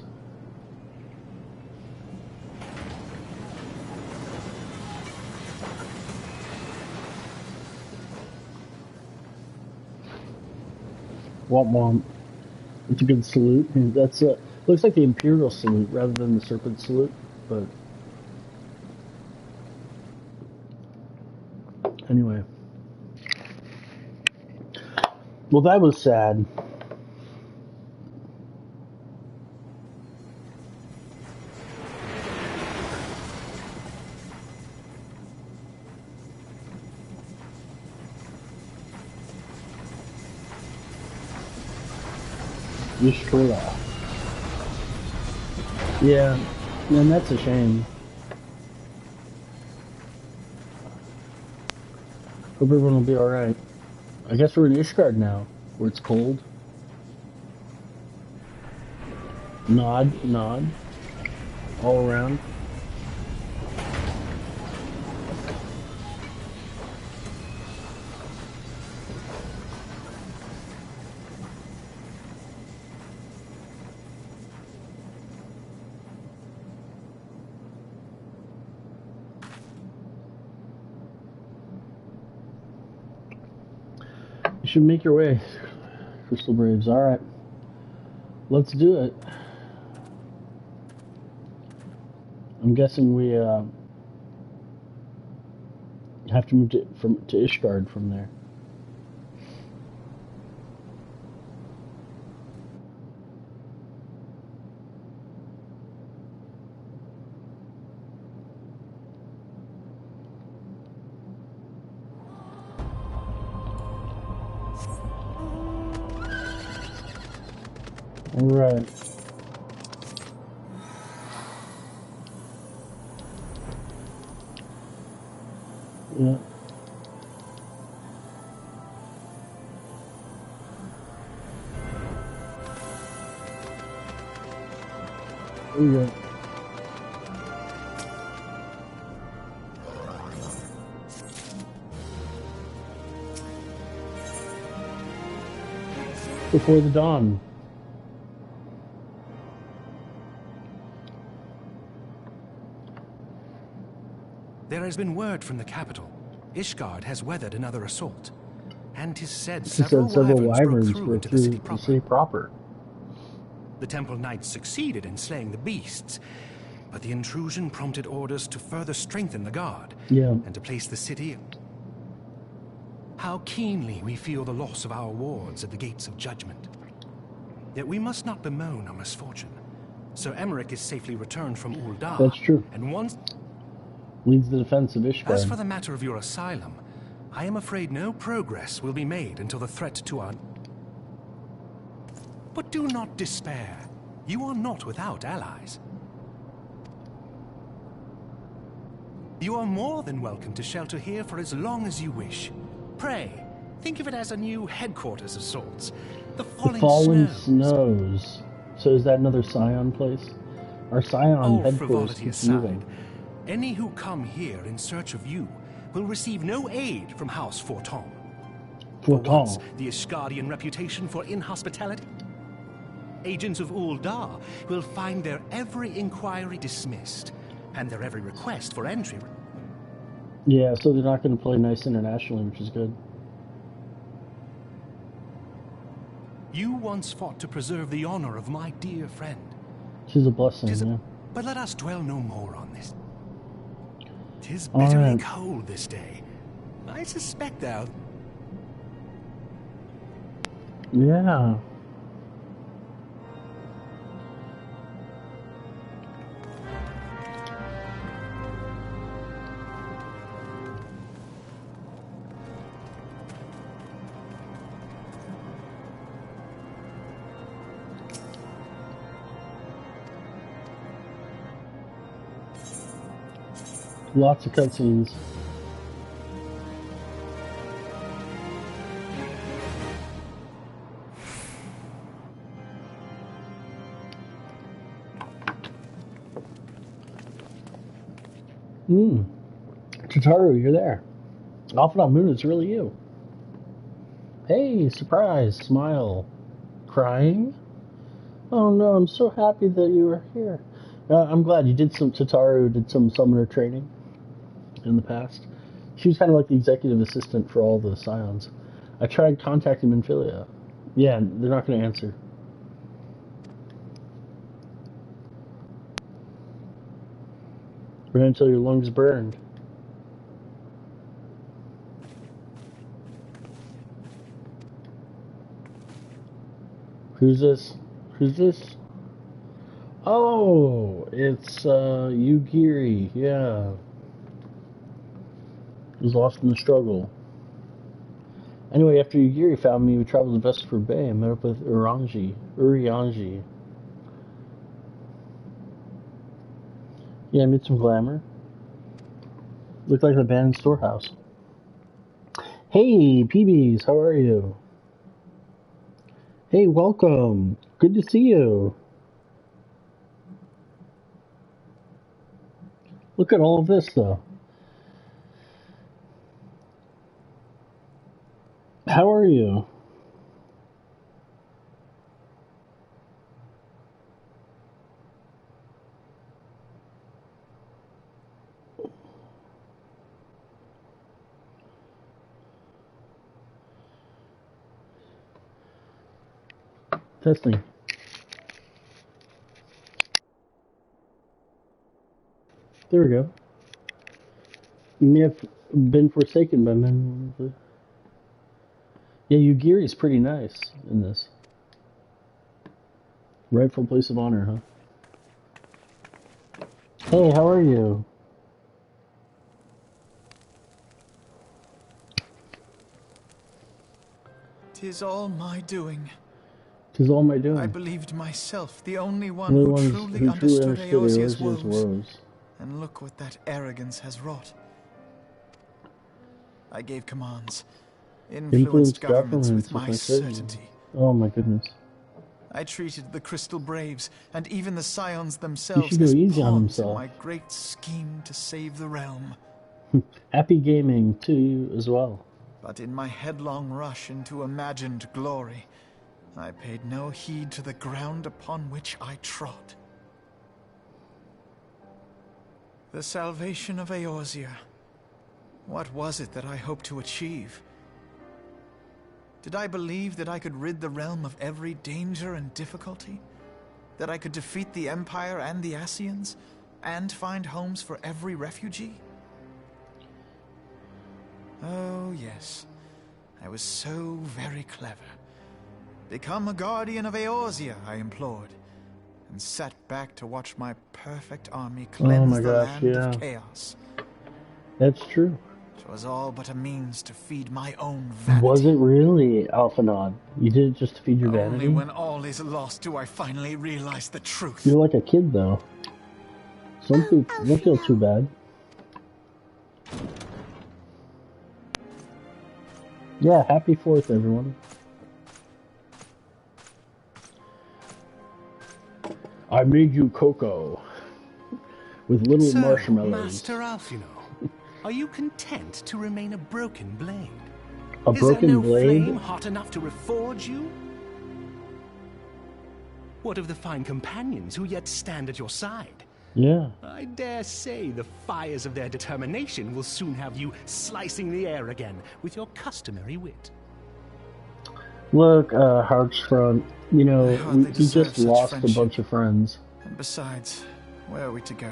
Womp womp. It's a good salute. That's looks like the Imperial salute rather than the Serpent salute, but anyway. Well, that was sad. Yshkola. Yeah, and that's a shame. Hope everyone will be alright. I guess we're in Ishgard now, where it's cold. Nod, nod. All around. You should make your way, Crystal Braves. Alright. Let's do it. I'm guessing we have to move to Ishgard from there. All right. Yeah. There we go. Before the dawn. There has been word from the capital. Ishgard has weathered another assault, and 'tis said several wyverns broke through the city proper. The Temple Knights succeeded in slaying the beasts, but the intrusion prompted orders to further strengthen the guard, and to place the city. How keenly we feel the loss of our wards at the gates of judgment. Yet we must not bemoan our misfortune. Sir Emmerich is safely returned from Ul'dah. That's true. And once leads the defense of Ishgard. As for the matter of your asylum, I am afraid no progress will be made until the threat to our... But do not despair. You are not without allies. You are more than welcome to shelter here for as long as you wish. Pray, think of it as a new headquarters of sorts. The Fallen Snows. So is that another Scion place? Our Scion headquarters keeps moving. Any who come here in search of you will receive no aid from House Forton. For once, the Ishgardian reputation for inhospitality. Agents of Ul'dah will find their every inquiry dismissed, and their every request for entry. Yeah, so they're not going to play nice internationally, which is good. You once fought to preserve the honor of my dear friend. She's a blessing, yeah. But let us dwell no more on this. 'Tis bitterly cold this day. I suspect thou... Yeah. Lots of cutscenes. Tataru, you're there. Alpha Moon, it's really you. Hey, surprise, smile. Crying? Oh no, I'm so happy that you were here. I'm glad you did Tataru did some summoner training in the past. She was kind of like the executive assistant for all the Scions. I tried contacting Minfilia. Yeah, they're not going to answer. Ran until your lungs burned. Who's this? Who's this? Oh, it's Yugiri. Yeah. He was lost in the struggle. Anyway, after Yugiri found me, we traveled to Vesper Bay and met up with Urianji. Yeah, I made some glamour. Looked like an abandoned storehouse. Hey, PBs, how are you? Hey, welcome. Good to see you. Look at all of this, though. How are you? Testing. There we go. You may have been forsaken by men. Yeah, Yugiri's pretty nice in this. Rightful place of honor, huh? Hey, how are you? 'Tis all my doing. 'Tis all my doing. I believed myself the only one who truly understood Eosia's woes. And look what that arrogance has wrought. I gave commands, influenced governments with my certainty. Oh my goodness. I treated the Crystal Braves and even the Scions themselves as pawns in my great scheme to save the realm. Happy gaming to you as well. But in my headlong rush into imagined glory, I paid no heed to the ground upon which I trod. The salvation of Eorzea. What was it that I hoped to achieve? Did I believe that I could rid the realm of every danger and difficulty? That I could defeat the Empire and the Ascians, and find homes for every refugee? Oh, yes. I was so very clever. Become a guardian of Eorzea, I implored, and sat back to watch my perfect army cleanse the land of chaos. That's true. It was all but a means to feed my own vanity. Was it really, Alphanod? You did it just to feed your vanity? Only when all is lost do I finally realize the truth. You're like a kid, though. Don't feel too bad. Yeah, happy 4th, everyone. I made you cocoa with little marshmallows. Master Alfino, are you content to remain a broken blade? A broken blade? Is there no flame hot enough to reforge you? What of the fine companions who yet stand at your side? Yeah. I dare say the fires of their determination will soon have you slicing the air again with your customary wit. Look, Heartsfront, you know, we just lost a bunch of friends. And besides, where are we to go?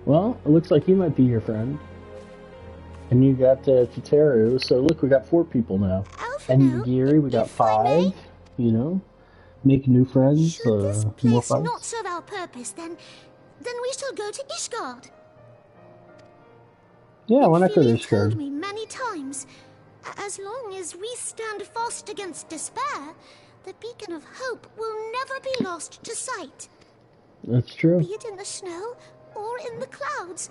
Well, it looks like he might be your friend. And you got Tataru, so look, we got 4 people now. And Yugiri, we got 5, you know. Make new friends, Should this more place fights. not serve our purpose, then we shall go to Ishgard. Yeah, why not go to Minfilia told Ishgard? me many times, as long as we stand fast against despair, the beacon of hope will never be lost to sight. That's true. Be it in the snow or in the clouds,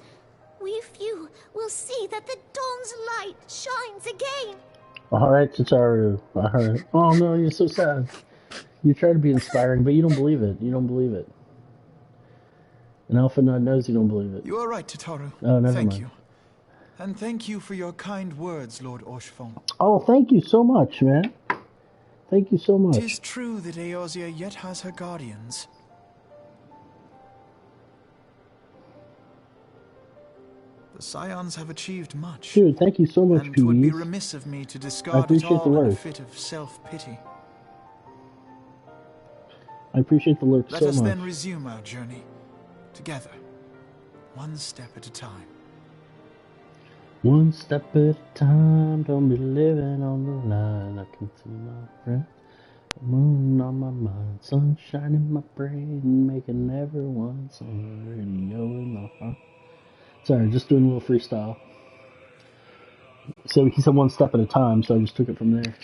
we few will see that the dawn's light shines again. Alright, Tataru. Alright. Oh no, you're so sad. You try to be inspiring, but you don't believe it. You don't believe it. And Alphanod knows you don't believe it. You are right, Tataru. Oh, never Thank mind. you. And thank you for your kind words, Lord Orchefort. Oh, thank you so much, man. Thank you so much. 'Tis true that Eorzea yet has her guardians. The Scions have achieved much. Dude, thank you so much, and it would be Peace. remiss of me to I discard it appreciate the all in a lurk. fit of self-pity. I appreciate the lurk Let so us much. then resume our journey, together, one step at a time. One step at a time, don't be living on the line. I can see my friend, the moon on my mind, sunshine in my brain, making everyone sing radio in the heart. Sorry, just doing a little freestyle. So he said one step at a time, so I just took it from there.